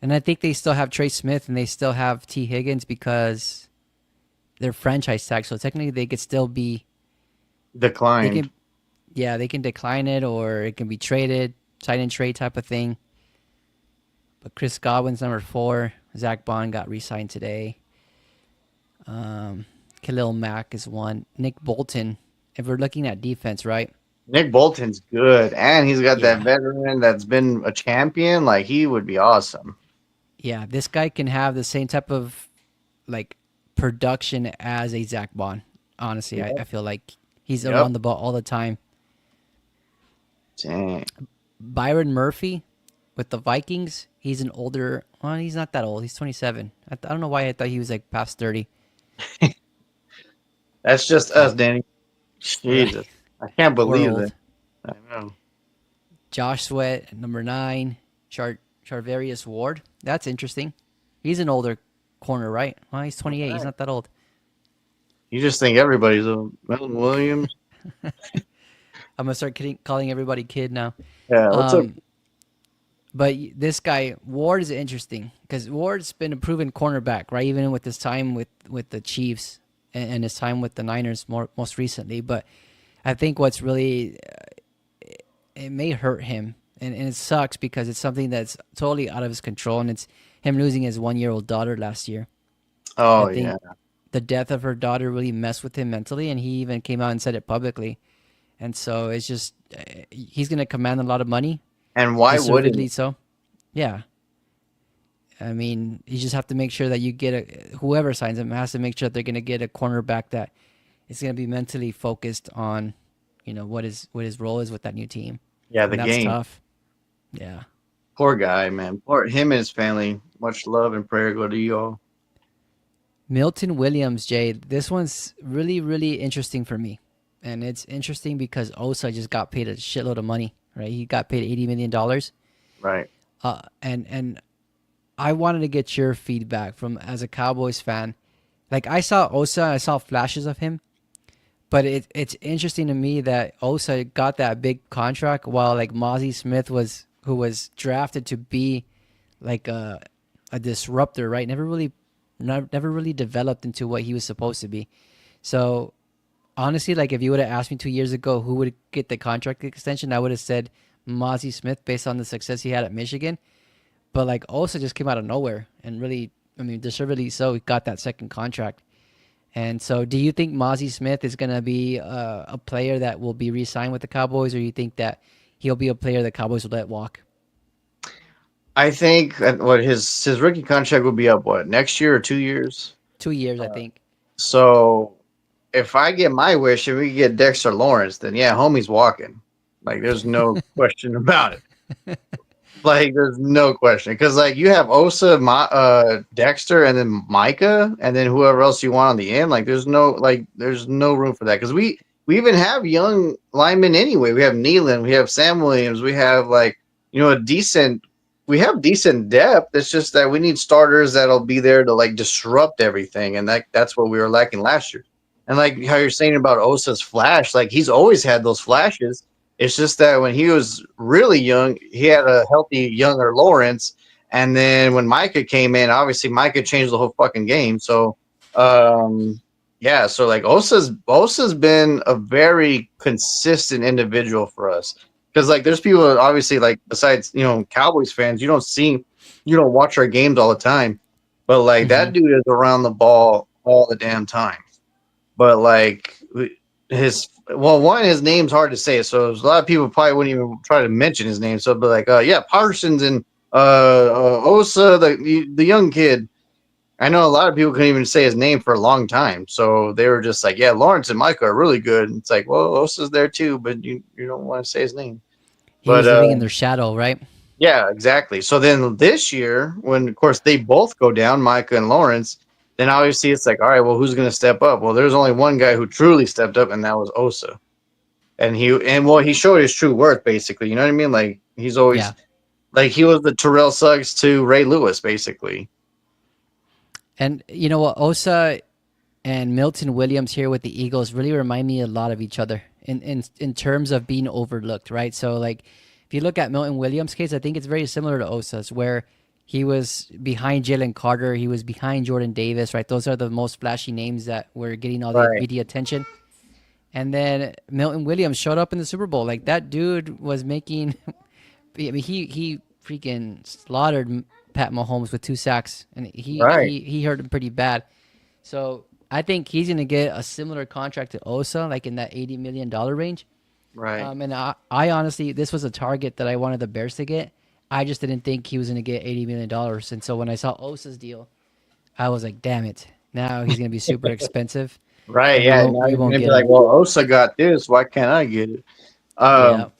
And I think they still have Trey Smith and they still have T. Higgins because they're franchise tag. So technically they could still be, they Declined. can, yeah, they can decline it or it can be traded, sign and trade type of thing. But Chris Godwin's number 4. Zach Bond got re signed today. Khalil Mack is 1. Nick Bolton, if we're looking at defense, right? Nick Bolton's good, and he's got that Yeah. veteran that's been a champion. Like he would be awesome. Yeah. This guy can have the same type of like production as a Zach Bond. Honestly, I Yep. feel like he's Yep. around the ball all the time. Dang. Byron Murphy with the Vikings, he's an older, well, he's not that old. He's 27. I don't know why I thought he was like past 30. That's just us, Uh, Danny. right. Jesus. I can't We're believe old. that. I know. Josh Sweat at number 9. Charvarius Ward. That's interesting. He's an older corner, right? Well, he's All 28. He's right. not that old. You just think everybody's a Melvin Williams. I'm gonna start calling everybody kid now. Yeah, what's up? Um, but this guy Ward is interesting because Ward's been a proven cornerback, right? Even with his time with the Chiefs and his time with the Niners most recently. But I think what's really it may hurt him, and it sucks because it's something that's totally out of his control, and it's him losing his 1 year old daughter last year. I Oh yeah. think the death of her daughter really messed with him mentally, and he even came out and said it publicly. And so it's just he's going to command a lot of money, And why deservedly wouldn't so. Yeah, I mean, you just have to make sure that you get whoever signs him has to make sure that they're going to get a cornerback that is going to be mentally focused on, what his role is with that new team, yeah, the and that's game. tough. Yeah, Poor guy, man. Poor him and his family. Much love and prayer go to you all. Milton Williams, Jay. This one's really really interesting for me, and it's interesting because Osa just got paid a shitload of money. Right, he got paid $80 million. Right. And I wanted to get your feedback from as a Cowboys fan. Like I saw Osa, I saw flashes of him, but it's interesting to me that Osa got that big contract while like Mozzie Smith who was drafted to be like a disruptor, right? Never really developed into what he was supposed to be. So honestly, like if you would have asked me 2 years ago who would get the contract extension, I would have said Mozzie Smith based on the success he had at Michigan. But like Osa just came out of nowhere and really, I mean, deservedly so, he got that second contract. And so, do you think Mozzie Smith is going to be a player that will be re-signed with the Cowboys, or do you think that he'll be a player the Cowboys will let walk? I think that what his rookie contract will be up what next year or 2 years. 2 years, I Uh, think. so if I get my wish and we get Dexter Lawrence, then yeah, homie's walking. Like there's no question about it. Like there's no question because like you have Osa, Dexter, and then Micah, and then whoever else you want on the end. Like there's no room for that because we even have young linemen anyway. We have Nealon, we have Sam Williams, we have like a decent. We have decent depth. It's just that we need starters that'll be there to like disrupt everything, and that's what we were lacking last year. And like how you're saying about Osa's flash, like he's always had those flashes. It's just that when he was really young, he had a healthy younger Lawrence, and then when Micah came in, obviously Micah changed the whole fucking game. So um, yeah, so like Osa's been a very consistent individual for us. Because like there's people that obviously like besides Cowboys fans, you don't watch our games all the time, but like Hmm. that dude is around the ball all the damn time. But like his one, his name's hard to say, so a lot of people probably wouldn't even try to mention his name. So it'd be like, yeah, Parsons and Osa, the young kid. I know a lot of people couldn't even say his name for a long time, so they were just like, "Yeah, Lawrence and Micah are really good." And it's like, well, Osa's there too, but you don't want to say his name. He But was living in their shadow, right? yeah, exactly. So then this year, when of course they both go down, Micah and Lawrence, then obviously it's like, all right, well, who's going to step up? Well, there's only one guy who truly stepped up, and that was Osa. He showed his true worth, basically. You know what I mean? Like he's always Yeah. like he was the Terrell Suggs to Ray Lewis, basically. And you know what, Osa and Milton Williams here with the Eagles really remind me a lot of each other in terms of being overlooked, right? So like if you look at Milton Williams' case, I think it's very similar to Osa's, where he was behind Jalen Carter, he was behind Jordan Davis, right? Those are the most flashy names that were getting all the Right. media attention. And then Milton Williams showed up in the Super Bowl. Like that dude was making. I mean, he freaking slaughtered Pat Mahomes with 2 sacks, and Right. he hurt him pretty bad. So I think he's gonna get a similar contract to Osa, like in that $80 million range. Right. And I honestly, this was a target that I wanted the Bears to get. I just didn't think he was gonna get $80 million. And so when I saw Osa's deal, I was like, damn it! Now he's gonna be super expensive, Right. and Yeah. Now we he's won't gonna be get like, him. well, Osa got this. Why can't I get it? Yeah, Um,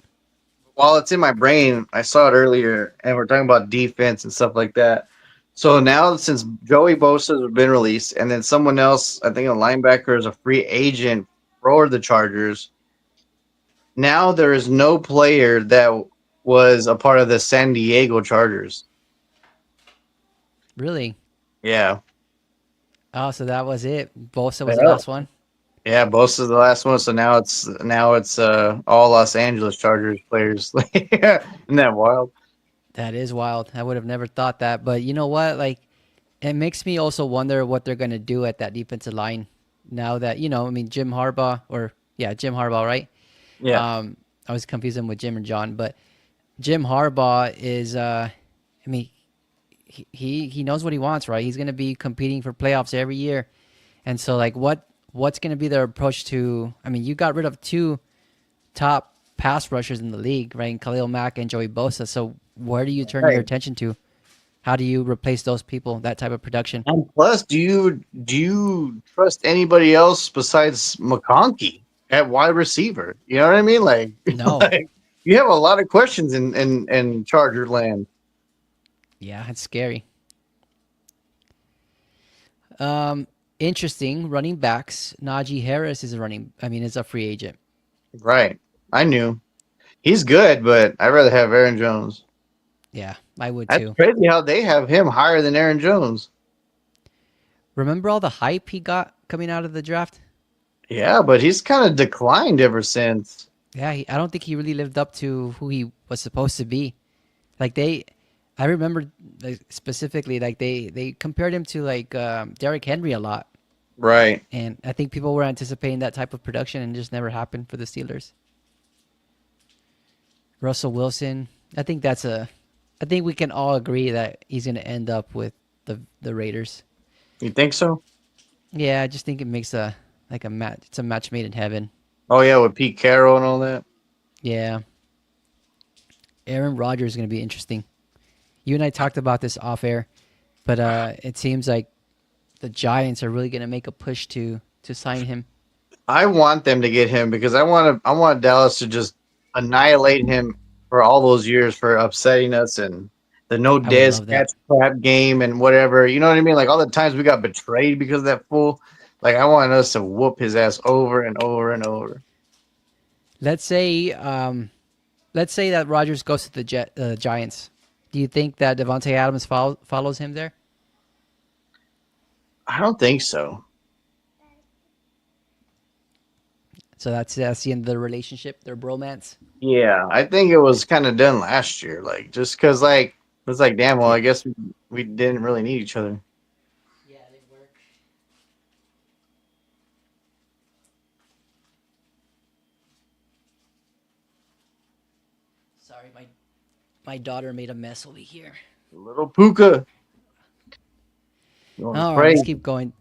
while it's in my brain, I saw it earlier, and we're talking about defense and stuff like that. So now, since Joey Bosa has been released, and then someone else, I think a linebacker is a free agent for the Chargers. Now there is no player that was a part of the San Diego Chargers. really. Yeah. Oh, so that was it. Bosa was the Yeah. last one. Yeah, Bosa's the last one, so now it's all Los Angeles Chargers players. Isn't that wild? That is wild. I would have never thought that. But you know what? Like, it makes me also wonder what they're going to do at that defensive line now that, I mean, Jim Harbaugh, or yeah, Jim Harbaugh, right? Yeah. I was confusing with Jim and John, but Jim Harbaugh is, I mean, he knows what he wants, right? He's going to be competing for playoffs every year. And so, like, what's going to be their approach to, I mean, you got rid of two top pass rushers in the league, right? And Khalil Mack and Joey Bosa. So where do you turn your Right. attention to? How do you replace those people, that type of production? And plus, do you trust anybody else besides McConkey at wide receiver? You know what I mean? Like, No. like you have a lot of questions in Charger land. Yeah, it's scary. Um, Interesting. Running backs. Najee Harris is is a free agent. Right. I knew he's good, but I'd rather have Aaron Jones. Yeah, I would That's too. crazy how they have him higher than Aaron Jones. Remember all the hype he got coming out of the draft? Yeah, but he's kind of declined ever since. Yeah, I don't think he really lived up to who he was supposed to be. Like I remember like, specifically, like they compared him to like Derrick Henry a lot, Right. and I think people were anticipating that type of production, and it just never happened for the Steelers. Russell Wilson, I think we can all agree that he's going to end up with the Raiders. You think so? Yeah, I just think it makes a match. It's a match made in heaven. Oh yeah, with Pete Carroll and all that. Yeah, Aaron Rodgers is going to be interesting. You and I talked about this off air, but it seems like the Giants are really going to make a push to sign him. I want them to get him because I want Dallas to just annihilate him for all those years for upsetting us and the no I would Dez love catch that. crap game and whatever. You know what I mean? Like all the times we got betrayed because of that fool. Like I want us to whoop his ass over and over and over. Let's say, let's say that Rodgers goes to the Giants. Do you think that Devontae Adams follows him there? I don't think so. So that's the end of the relationship, their bromance. Yeah, I think it was kind of done last year. Like just because like it's like damn. Well, Yeah. I guess we didn't really need each other. Yeah, they work. Sorry, my daughter made a mess over here. Little Puka, going All right, let's crazy. keep going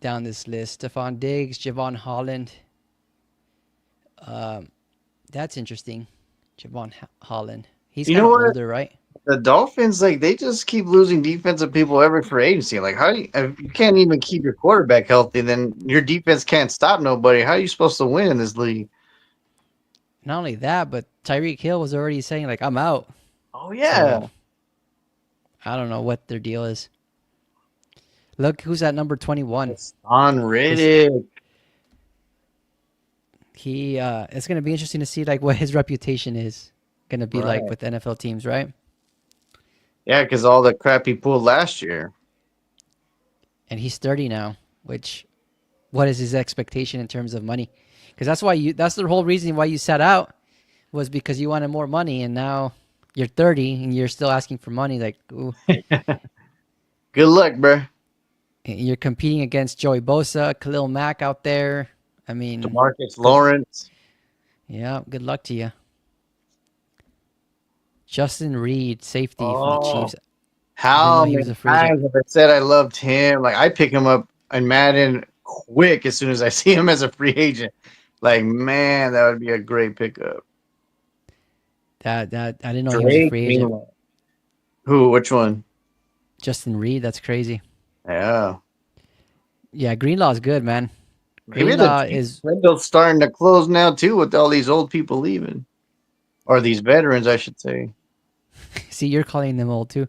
down this list. Stephon Diggs, Javon Holland. Um, that's interesting. Holland. He's You kind know of what? older, right? The Dolphins, like, they just keep losing defensive people every free agency. Like, how do you, if you can't even keep your quarterback healthy, then your defense can't stop nobody. How are you supposed to win in this league? Not only that, but Tyreek Hill was already saying like I'm out. Oh So yeah, I don't know what their deal is. Look who's at number 21. it's on This Riddick. he it's gonna be interesting to see like what his reputation is gonna be like Right. with NFL teams, right? Yeah, because all the crap he pulled last year. And he's 30 now, which what is his expectation in terms of money? Because that's the whole reason why you set out was because you wanted more money, and now you're 30 and you're still asking for money. Like, ooh, Good luck, bro. you're competing against Joey Bosa, Khalil Mack out there. I mean, Demarcus good, Lawrence. yeah, good luck to you. Justin Reed, safety from the Oh, Chiefs. I didn't know how he many was a free agent. times have I said I loved him? Like, I pick him up in Madden quick as soon as I see him as a free agent. Like, man, that would be a great pickup. That I didn't know he was a Drake free agent. Greenlaw. Who? Which one? Justin Reed, that's crazy. Yeah. Yeah, Greenlaw is good, man. Maybe the Greenlaw Chiefs is. window's starting to close now too with all these old people leaving. Or these veterans, I should say. See, you're calling them old too,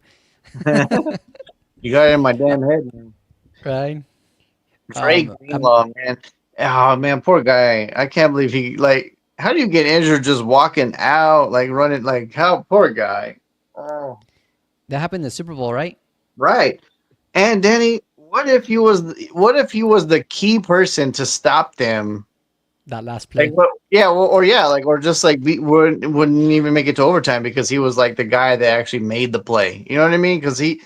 You got it in my damn head, man. right? Drake I'm Greenlaw, man. Oh man, poor guy. I can't believe he like how do you get injured just walking out, like running like how poor guy. Oh. That happened in the Super Bowl, right? Right. And Danny, what if he was the key person to stop them? That last Like play. what yeah, well, or yeah, like or just like wouldn't even make it to overtime because he was like the guy that actually made the play. You know what I mean? Because he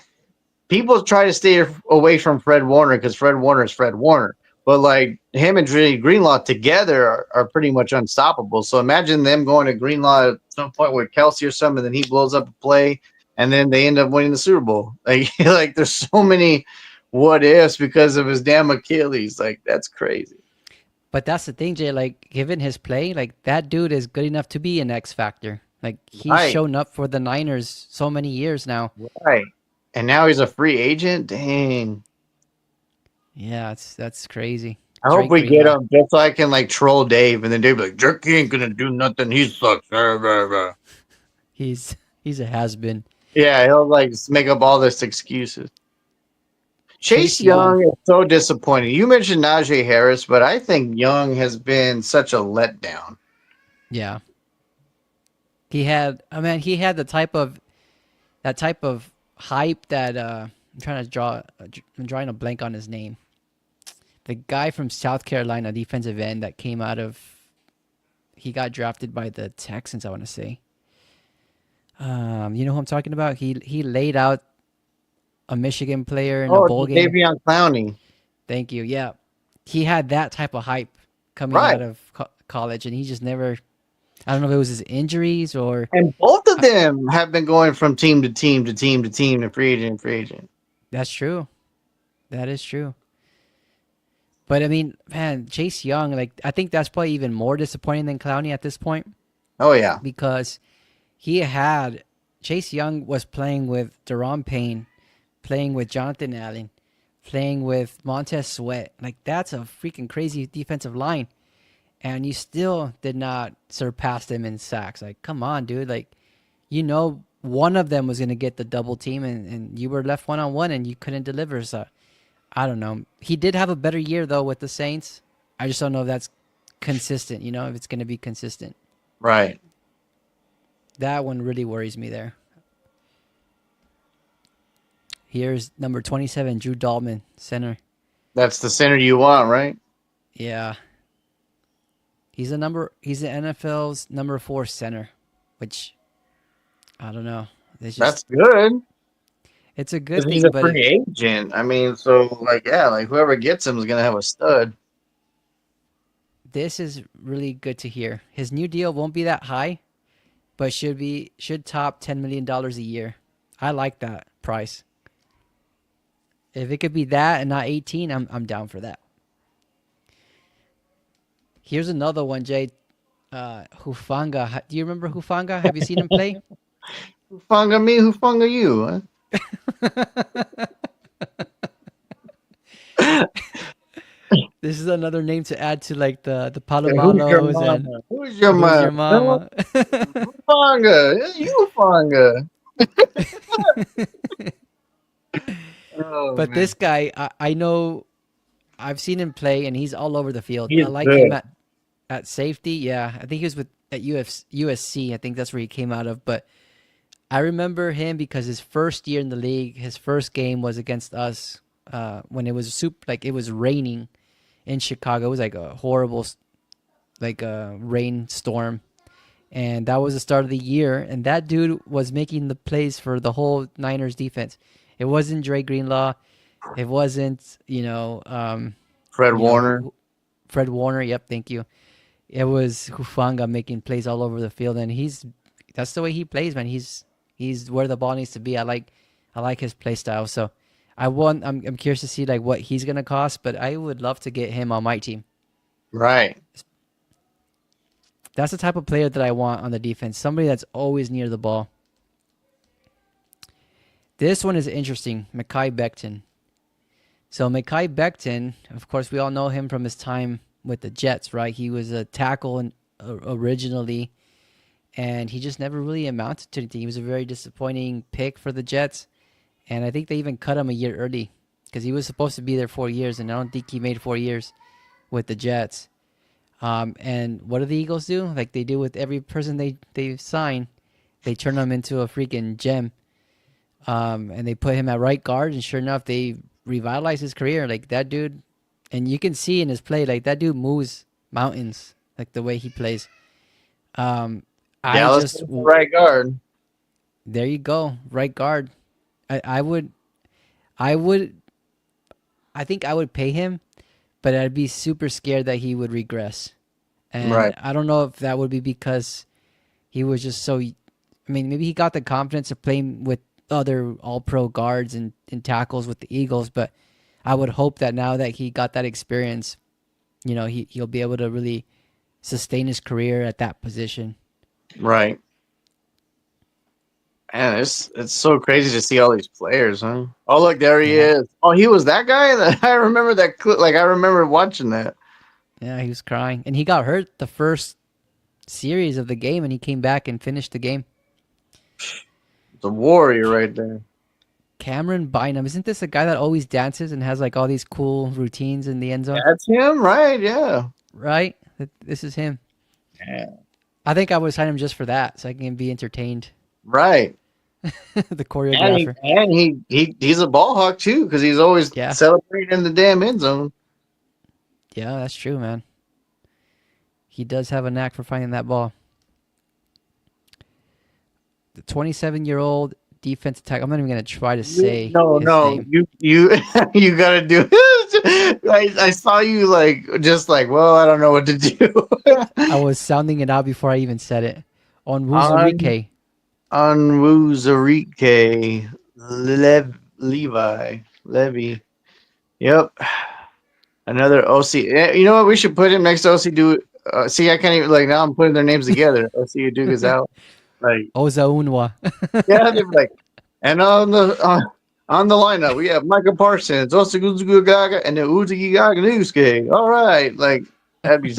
people try to stay away from Fred Warner because Fred Warner is Fred Warner. But like him and Dre Greenlaw together are pretty much unstoppable. So imagine them going to Greenlaw at some point with Kelsey or something, and then he blows up a play, and then they end up winning the Super Bowl. Like, like there's so many what ifs because of his damn Achilles. Like that's crazy. But that's the thing, Jay. Like, given his play, like that dude is good enough to be an X factor. Like he's Right, shown up for the Niners so many years now. right. And now he's a free agent. Dang. Yeah, that's crazy. I hope Drake we get Greenlaw. him just so I can like troll Dave, and then Dave be like, "Jerky ain't gonna do nothing. He sucks." He's a has been. Yeah, he'll like make up all this excuses. Chase Chase Young. Young is so disappointing. You mentioned Najee Harris, but I think Young has been such a letdown. Yeah. He had I mean he had the type of that type of hype that I'm trying to draw I'm drawing a blank on his name. The guy from South Carolina, defensive end that came out of he got drafted by the Texans, I want to say. You know who I'm talking about? He laid out a Michigan player in a Oh, bowl game. Davion Clowney. Thank you. Yeah. He had that type of hype coming Right. out of college and he just never I don't know if it was his injuries or And both of them have been going from team to team to team to team to free agent and free agent. that's true. That is true. But I mean, man, Chase Young, like I think that's probably even more disappointing than Clowney at this point Oh yeah. because he had Chase Young was playing with Deron Payne, playing with Jonathan Allen, playing with Montez Sweat. Like that's a freaking crazy defensive line, and you still did not surpass them in sacks. Like, come on, dude. Like, one of them was gonna get the double team, and you were left 1-on-1, and you couldn't deliver. So I don't know. He did have a better year though with the Saints. I just don't know if that's consistent. You know, if it's going to be consistent. Right. That one really worries me there. Here's number 27, Drew Dalman, center. That's the center you want, right? Yeah, He's the NFL's number 4 center, which I don't know. It's just That's good. it's a good Because he's thing, a but free agent. I mean, so like, yeah, like whoever gets him is gonna have a stud. this is really good to hear. His new deal won't be that high, but should top $10 million a year. I like that price. If it could be that and not 18, I'm down for that. Here's another one, Jay. Hufanga. Do you remember Hufanga? Have you seen him play? Who funga me? Who funga you? Huh? This is another name to add to like the Yeah, who's your Palomalos and mama? Who's your who's mama? your No, mama. funga. Yeah, you funga. Oh But man, this guy, I know I've seen him play, and he's all over the field. I he's like him good. at safety. Yeah, I think he was with at USC. I think that's where he came out of. But I remember him because his first year in the league, his first game was against us when it was like it was raining in Chicago. It was like a horrible like a rainstorm, and that was the start of the year. And that dude was making the plays for the whole Niners defense. It wasn't Dre Greenlaw. It wasn't Fred you know Warner. Fred Warner. Yep, thank you. It was Hufanga making plays all over the field, and that's the way he plays, man. He's where the ball needs to be. I like his play style. So I'm curious to see like what he's gonna cost, but I would love to get him on my team. Right. That's the type of player that I want on the defense. Somebody that's always near the ball. This one is interesting. Mekhi Becton. So Mekhi Becton, of course, we all know him from his time with the Jets, right? He was a tackle originally, and he just never really amounted to anything. He was a very disappointing pick for the Jets, and I think they even cut him a year early because he was supposed to be there 4 years, and I don't think he made 4 years with the Jets. And what do the Eagles do? Like they do with every person they sign, they turn them into a freaking gem. And they put him at right guard, and sure enough, they revitalized his career. Like that dude, and you can see in his play, like that dude moves mountains, like the way he plays. I Dallas just is the right guard. There you go, right guard. I would, I would, I think I would pay him, but I'd be super scared that he would regress. And Right. I don't know if that would be because he was just so. I mean, maybe he got the confidence of playing with other all-pro guards and tackles with the Eagles, but I would hope that now that he got that experience, he'll be able to really sustain his career at that position. Right. Man, it's so crazy to see all these players, huh? Oh, look, there he Yeah, is. Oh, he was that guy. I remember that clip. Like I remember watching that. yeah, he was crying, and he got hurt the first series of the game, and he came back and finished the game. The warrior right there. Cameron Bynum, isn't this a guy that always dances and has like all these cool routines in the end zone? That's him, right? Yeah. Right? This is him. Yeah. I think I would sign him just for that, so I can be entertained. Right. The And he choreographer. and he's a ball hawk too, because he's always Yeah, celebrating in the damn end zone. yeah, that's true, man. He does have a knack for finding that ball. The 27-year-old defensive tackle. I'm not even gonna try to say No, his no, name. you you gotta do it. I saw you like just like, well, I don't know what to do. I was sounding it out before I even said it. On On Wuzurike. Onwuzurike Levy. Yep. Another OC. You know what? We should put him next to OC. Do see, I can't even like now. I'm putting their names together. OC Duke is out. Like, Ozaunwa. yeah, they're like, and on the lineup we have Michael Parsons, Osaguzugaga, and the Uzigaga Newski. All right, like that'd be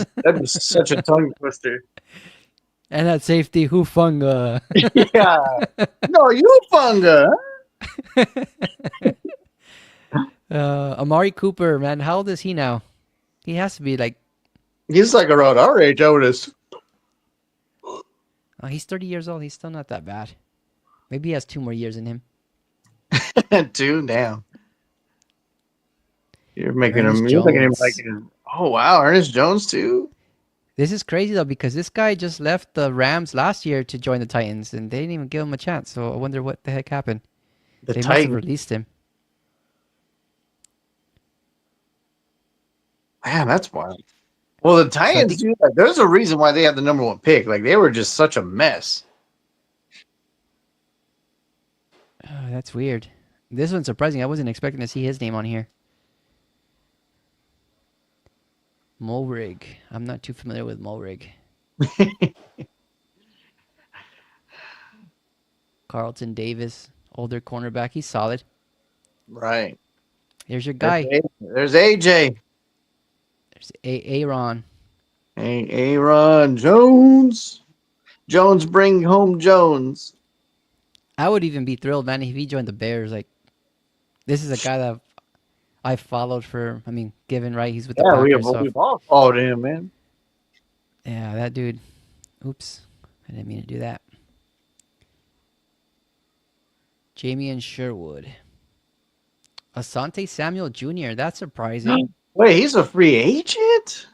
such a tongue twister. And at safety, Hufunga. Yeah, no, you funga. Amari Cooper, man, how old is he now? He has to be like He's like around our age, I would Oh, he's 30 years old. He's still not that bad. Maybe he has 2 more years in him. assume. Too damn. You're making him. Ernest You're making him like. Jones. Oh wow, Ernest Jones too. This is crazy though because this guy just left the Rams last year to join the Titans, and they didn't even give him a chance. So I wonder what the heck happened. The They must have Titans. released him. Man, that's wild. Well, the So I Titans, think dude, like, there's a reason why they have the number one pick. Like they were just such a mess. that's weird. This one's surprising. I wasn't expecting to see his name on here. Mulrig. I'm not too familiar with Mulrig. Carlton Davis, older cornerback. He's solid. Right. Here's your guy. There's AJ. There's Aaron. Hey, Aaron Jones. Jones, bring home Jones. I would even be thrilled, man, if he joined the Bears. Like, this is a guy that I followed for. I mean, given right, he's with the Yeah, Packers. So we've all followed him, man. yeah, that dude. Oops, I didn't mean to do that. Jamie and Sherwood. Asante Samuel Jr. That's surprising. Wait, he's a free agent?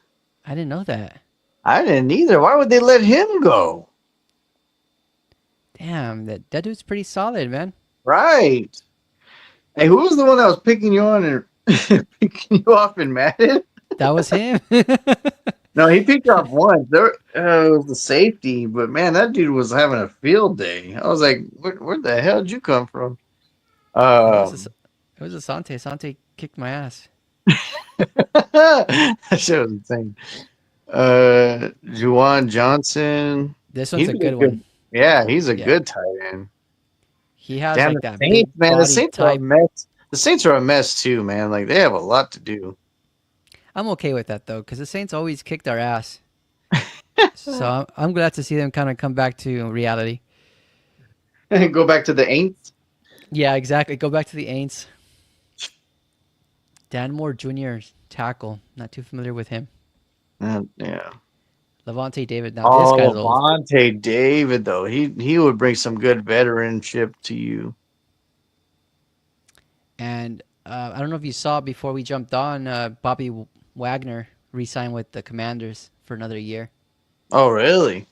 I didn't know that. I didn't either. Why would they let him go? Damn, that dude's pretty solid, man. Right. Hey, who was the one that was picking you on and picking you off in Madden? That was him. No, he picked off once. There it was the safety, but man, that dude was having a field day. I was like, where the hell did you come from? it was Um, it was Asante. Asante kicked my ass. that shit was insane. Juwan Johnson. This one's He's a a good one. good, yeah, he's a Yeah, good tight end. he has Damn like the that big Saints, man. The body Saints are a type. mess. The Saints are a mess too, man. Like they have a lot to do. I'm okay with that though, because the Saints always kicked our ass. So I'm glad to see them kind of come back to reality. Go back to the Aints. Yeah, exactly. Go back to the Aints. Dan Moore Jr. tackle. Not too familiar with him. Yeah. Levante David. Now this Oh, guy's old. Levante David though. He would bring some good veteranship to you. And I don't know if you saw before we jumped on, Bobby Wagner re-signed with the Commanders for another year. Oh, really?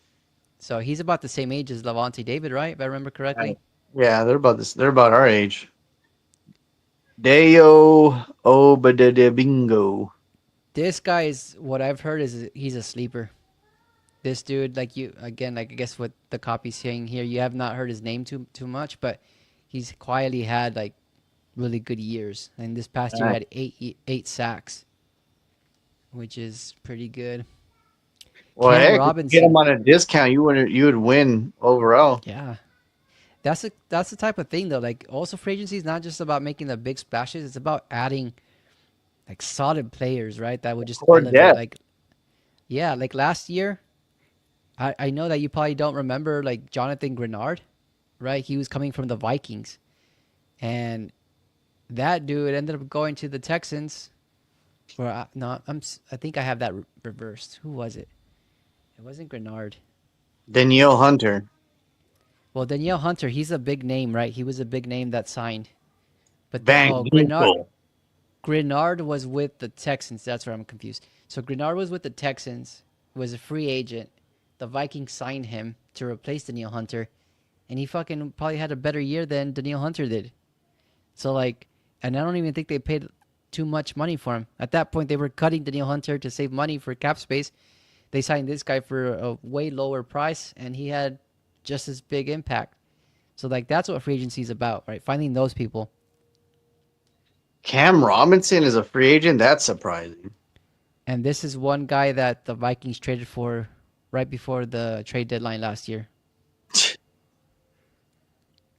So he's about the same age as Levante David, right? If I remember Right. correctly. Yeah, they're about this. They're about our age. Deo Obadebingo. This guy is what I've heard is he's a sleeper. This dude, like you again, like I guess what the copy's saying here, you have not heard his name too much, but he's quietly had like really good years. And this past year, he had eight sacks, which is pretty good. Well, Cam heck, if you get him Robinson, on a discount, you would win overall. yeah, that's the type of thing though. Like also free agency is not just about making the big splashes; it's about adding like solid players, right? That would just Or elevate. depth. Like yeah, like last year, I know that you probably don't remember like Jonathan Grenard, right? He was coming from the Vikings, and that dude ended up going to the Texans. Or no, I think I have that reversed. Who was it? It wasn't Grenard. Danielle Hunter. Well, Danielle Hunter, he's a big name, right? He was a big name that signed. But then, Van oh, Ginkel. Grenard was with the Texans. That's where I'm confused. So Grenard was with the Texans, was a free agent. The Vikings signed him to replace Danielle Hunter, and he fucking probably had a better year than Danielle Hunter did. So like, and I don't even think they paid too much money for him. At that point, they were cutting Danielle Hunter to save money for cap space. They signed this guy for a way lower price, and he had just as big impact. So like, that's what free agency is about, right? Finding those people. Cam Robinson is a free agent. That's surprising. And this is one guy that the Vikings traded for right before the trade deadline last year.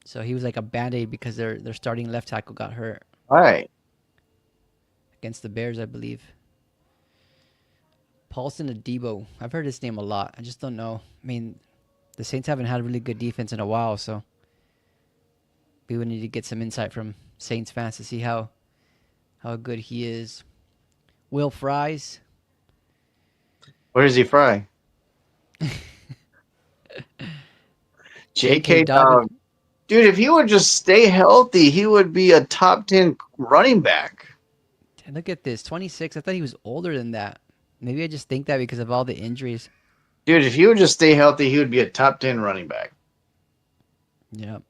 So he was like a band-aid because their starting left tackle got hurt All right. against the Bears, I believe. Paulson Adebo. I've heard his name a lot. I just don't know. I mean, the Saints haven't had a really good defense in a while, so we would need to get some insight from Saints fans to see how good he is. Will Fries. Where does he fry? J.K. J.K. Dobbin. Dog. Dude, if he would just stay healthy, he would be a top 10 running back. Look at this, 26. I thought he was older than that. Maybe I just think that because of all the injuries. Dude, if he would just stay healthy, he would be a top 10 running back. Yep.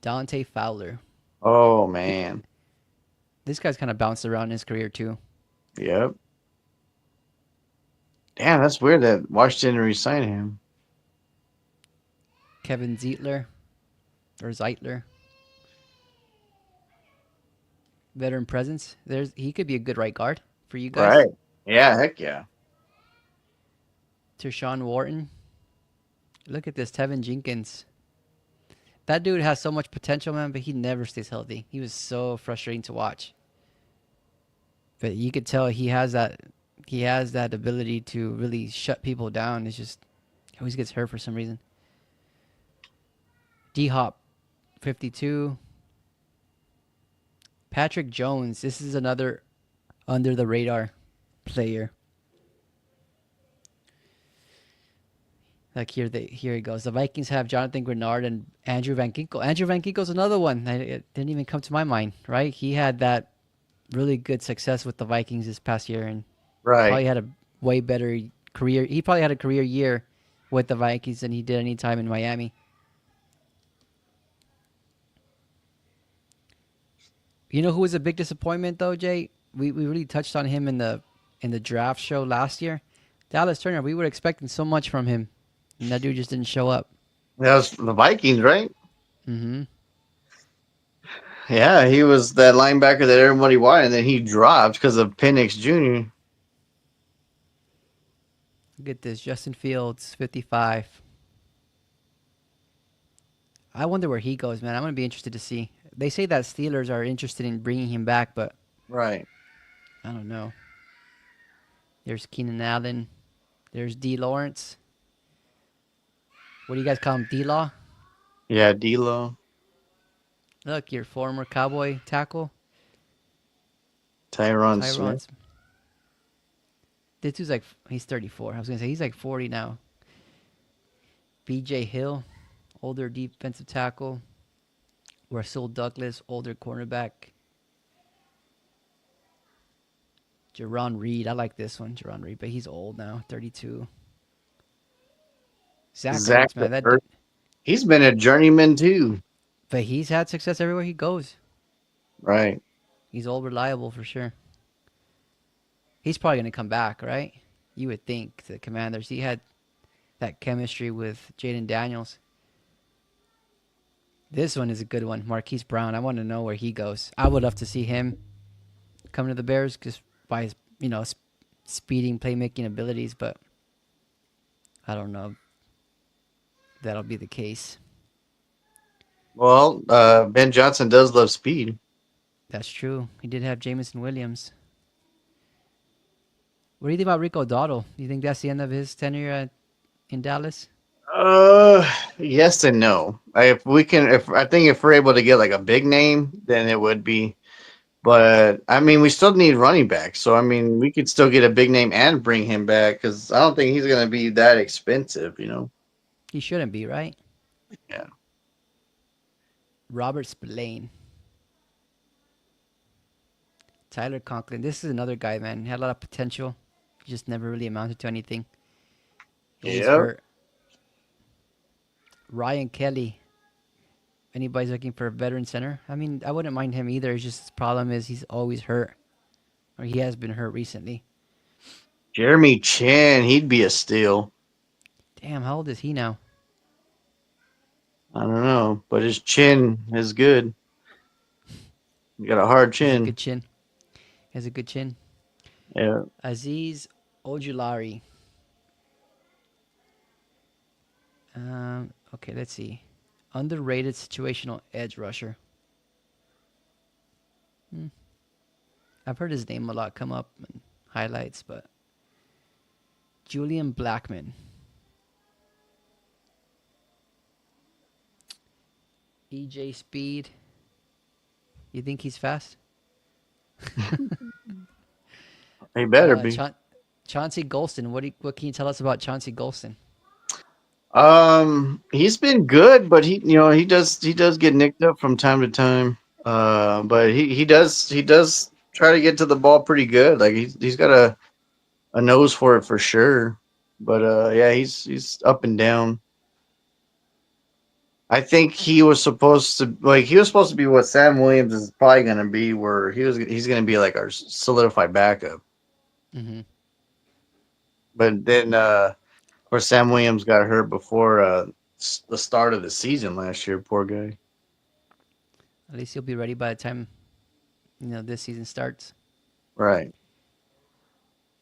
Dante Fowler. Oh, Th- man. This guy's kind of bounced around in his career too. Yep. Damn, that's weird that Washington re-signed him. Kevin Zeitler or Zeitler. Veteran presence. He could be a good right guard for you guys. Right. Yeah, heck yeah. Tershawn Wharton. Look at this, Tevin Jenkins. That dude has so much potential, man, but he never stays healthy. He was so frustrating to watch. But you could tell he has that ability to really shut people down. It's just he always gets hurt for some reason. D Hop, 52. Patrick Jones. This is another under the radar player. Like here he goes. The Vikings have Jonathan Grenard and Andrew Van Ginkel. Andrew Van Ginkel's another one. It didn't even come to my mind, right? He had that really good success with the Vikings this past year and Right. probably had a way better career. He probably had a career year with the Vikings than he did any time in Miami. You know who was a big disappointment though, Jay? We really touched on him in the draft show last year. Dallas Turner. We were expecting so much from him, and that dude just didn't show up. That was the Vikings, right? Mm-hmm. Yeah, he was that linebacker that everybody wanted, and then he dropped because of Penix Jr. Look at this, Justin Fields, 55. I wonder where he goes, man. I'm gonna be interested to see. They say that Steelers are interested in bringing him back, but Right. I don't know. There's Keenan Allen. There's D. Lawrence. What do you guys call him? D-Law? Yeah, D'Lo, Look, your former Cowboy tackle, Tyron Smith. Tyron. This dude's like, he's 34. I was going to say, he's like 40 now. B.J. Hill, older defensive tackle. Russell Douglas, older cornerback. Jerron Reed, I like this one, Jerron Reed, but he's old now, 32. Zach Zach Ertz, man, that Ertz. He's been a journeyman too. but he's had success everywhere he goes. Right. He's all reliable for sure. He's probably going to come back, right? You would think to the Commanders. He had that chemistry with Jaden Daniels. This one is a good one. Marquise Brown. I want to know where he goes. I would love to see him come to the Bears just by his, speeding playmaking abilities, but I don't know if that'll be the case. Well, Ben Johnson does love speed. That's true. He did have Jameson Williams. What do you think about Rico Dottle? Do you think that's the end of his tenure in Dallas? Yes and no. If I think if we're able to get like a big name, then it would be. But I mean, we still need running back. So I mean, we could still get a big name and bring him back because I don't think he's gonna be that expensive. He shouldn't be, right? Yeah. Robert Spillane. Tyler Conklin. This is another guy, man. He had a lot of potential. He just never really amounted to anything. Always Yep. hurt. Ryan Kelly. Anybody's looking for a veteran center? I mean, I wouldn't mind him either. It's just his problem is he's always hurt. Or he has been hurt recently. Jeremy Chin, he'd be a steal. Damn, how old is he now? I don't know, but his chin is good. He got a hard He has a chin. good chin. He has a good chin. Yeah. Aziz Ojulari. Okay, let's see. Underrated situational edge rusher. I've heard his name a lot come up in highlights, but Julian Blackman. EJ Speed. You think he's fast? He better Uh, be. Cha- Chauncey Golston. What can you tell us about Chauncey Golston? He's been good, but he does get nicked up from time to time. But he does try to get to the ball pretty good. Like he's got a nose for it for sure. But yeah, he's up and down. I think he was supposed to be what Sam Williams is probably going to be, where he's going to be like our solidified backup. Hmm. But then, of course, Sam Williams got hurt before the start of the season last year. Poor guy. At least he'll be ready by the time this season starts. Right.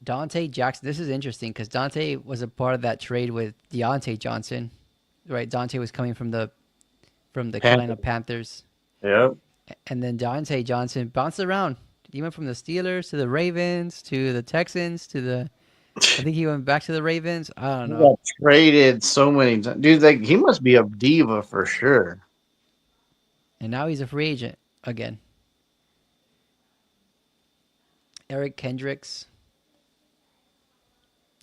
Dante Jackson. This is interesting because Dante was a part of that trade with Deontay Johnson, right? Dante was coming from the Carolina Panthers. Panthers, Yep. and then Deontay Johnson bounced around. He went from the Steelers to the Ravens to the Texans to the. I think he went back to the Ravens. I don't He know. got traded so many times. Dude, like he must be a diva for sure. And now he's a free agent again. Eric Kendricks.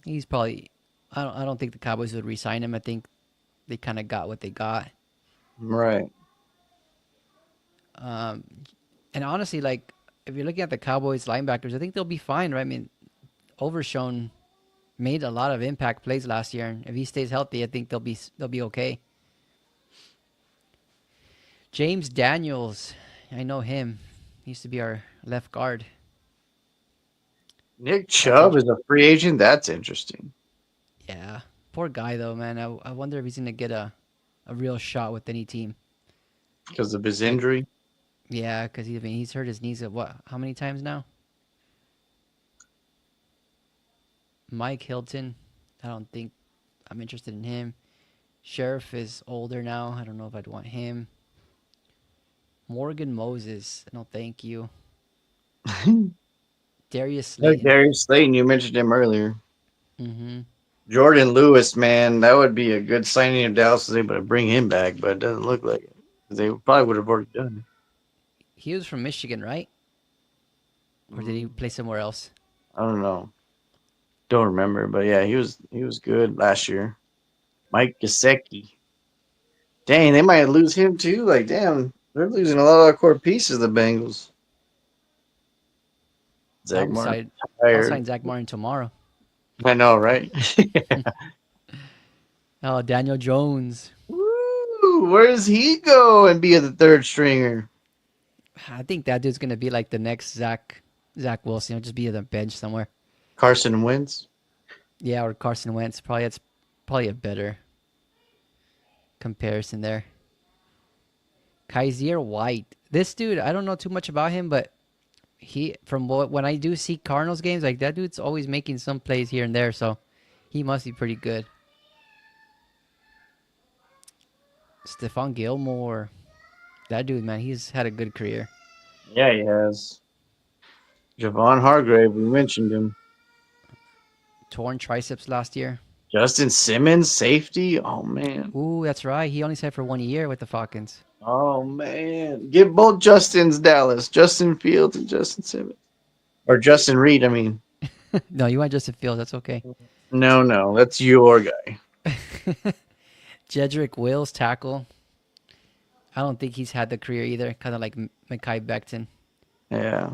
He's probably. I don't think the Cowboys would re-sign him. I think they kind of got what they got. Right. Um, and honestly, like if you're looking at the Cowboys linebackers, I think they'll be fine, right? I mean, Overshown made a lot of impact plays last year, and if he stays healthy, I think they'll be okay. James Daniels, I know him. He used to be our left guard. Nick That's Chubb is interesting. a free agent. That's interesting Yeah, poor guy though, man. I wonder if he's gonna get a real shot with any team. because of his Like, injury. yeah, because I mean, he's hurt his knees at what? How many times now? Mike Hilton. I don't think I'm interested in him. Sheriff is older now. I don't know if I'd want him. Morgan Moses. No, thank you. Darius Like Slayton. Darius Slayton, you mentioned him earlier. Mm-hmm. Jordan Lewis, man, that would be a good signing if Dallas was able to bring him back, but it doesn't look like it. They probably would have already done He was from Michigan, right? it. Or did he play somewhere else? I don't know. Don't remember, but yeah, he was good last year. Mike Gesicki. Dang, they might lose him too. Like, damn, they're losing a lot of our core pieces. The Bengals. I Zach would Martin sign. I'll tired. sign Zach Martin tomorrow. I know, right? Oh, Daniel Jones. Woo, where does he go and be the third stringer? I think that dude's gonna be like the next Zach Wilson. He'll just be on the bench somewhere. Carson Wentz. Yeah, or Carson Wentz. It's probably a better comparison there. Kaiser White. This dude, I don't know too much about him, but he from what when I do see Cardinals games, like that dude's always making some plays here and there, so he must be pretty good. Stephon Gilmore. That dude, man, he's had a good career. Yeah, he has. Javon Hargrave, we mentioned him. Torn triceps last year. Justin Simmons, safety. Oh man. Ooh, that's right. He only signed for 1 year with the Falcons. Oh man. Give both Justins Dallas. Justin Fields and Justin Simmons. Or Justin Reed, I mean. No, you want Justin Fields. That's okay. No, no, that's your guy. Jedrick Wills, tackle. I don't think he's had the career either. Kind of like Mekhi Becton. Yeah.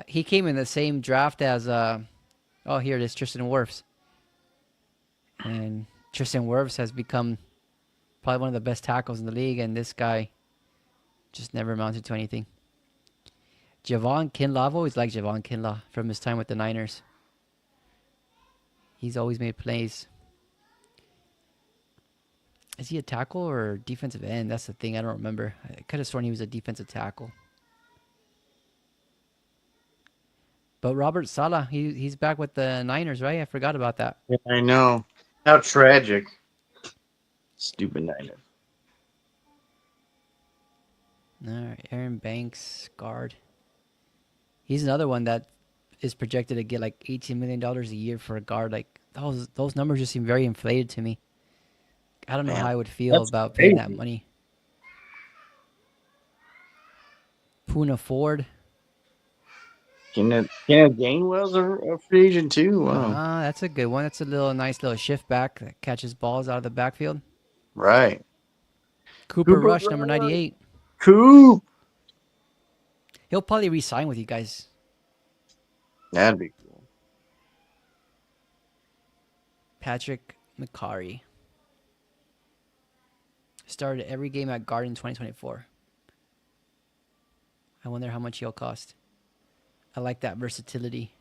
He came in the same draft as oh, here it is, Tristan Wirfs. And Tristan Wirfs has become probably one of the best tackles in the league, and this guy just never amounted to anything. Javon Kinlaw, I've always liked Javon Kinlaw from his time with the Niners. He's always made plays. Is he a tackle or defensive end? That's the thing. I don't remember. I could have sworn he was a defensive tackle. But Robert Sala, he's back with the Niners, right? I forgot about that. Yeah, I know. How tragic. Stupid Niners. All right, Aaron Banks, guard. He's another one that is projected to get like $18 million a year for a guard. Like those numbers just seem very inflated to me. I don't know how Man, I would feel that's about paying that crazy. money. Puna Ford. Kenneth Gainwell's a free agent too. Wow. Ah, that's a good one. That's a little nice little shift back that catches balls out of the backfield. Right. Cooper Cooper Rush, number Rush. 98. Coop. He'll probably re-sign with you guys. That'd be cool. Patrick McCarry started every game at Garden 2024. I wonder how much he'll cost. I like that versatility.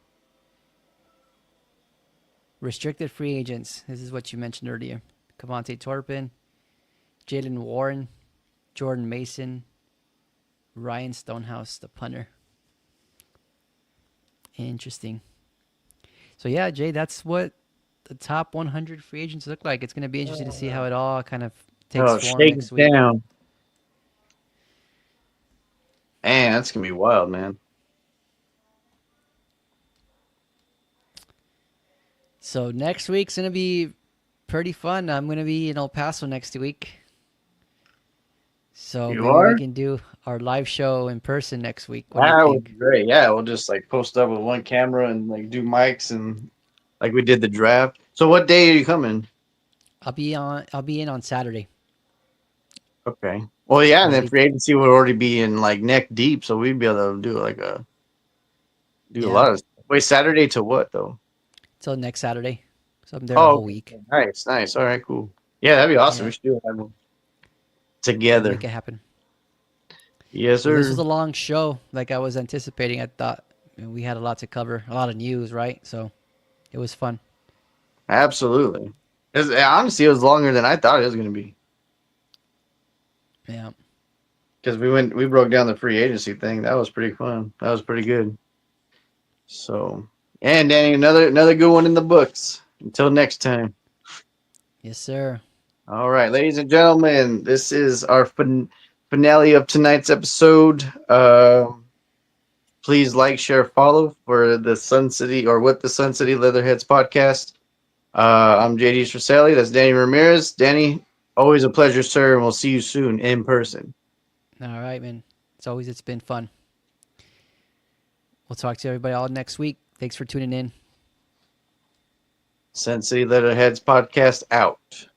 Restricted free agents. This is what you mentioned earlier. Cavante Torpin, Jalen Warren, Jordan Mason, Ryan Stonehouse, the punter. Interesting. So yeah, Jay, that's what the top 100 free agents look like. It's going to be interesting to see how it all kind of takes Oh, form shake next it week. down. Man, that's gonna be wild, man. So next week's going to be pretty fun. I'm going to be in El Paso next week. So You maybe we are? can do our live show in person next week. What do you That would be think? great. Yeah, we'll just like post up with one camera and like do mics and like we did the draft. So what day are you coming? I'll be in on Saturday. Okay. Well, yeah, and We'll then be free agency would already be in like neck deep, so we'd be able to do like do a yeah, lot of. Wait, Saturday to what though? till next Saturday. So I'm there the Oh, whole okay. week. Nice, nice. All right, cool. Yeah, that'd be awesome. Yeah, We should do it we'll together. make it happen. Yes, Well, this was sir. a long show, like I was anticipating. I thought we had a lot to cover, a lot of news, right? So it was fun. Absolutely. Honestly, it was longer than I thought it was going to be Yeah. because we broke down the free agency thing. That was pretty fun. That was pretty good. So, and Danny, another good one in the books. Until next time. Yes, sir. All right, ladies and gentlemen, this is our finale of tonight's episode. Please like, share, follow for the Sun City or with the Sun City Leatherheads podcast. I'm JD Straselli. That's Danny Ramirez. Danny, always a pleasure, sir, and we'll see you soon in person. All right, man. It's been fun. We'll talk to everybody all next week. Thanks for tuning in. Sun City Leatherheads podcast out.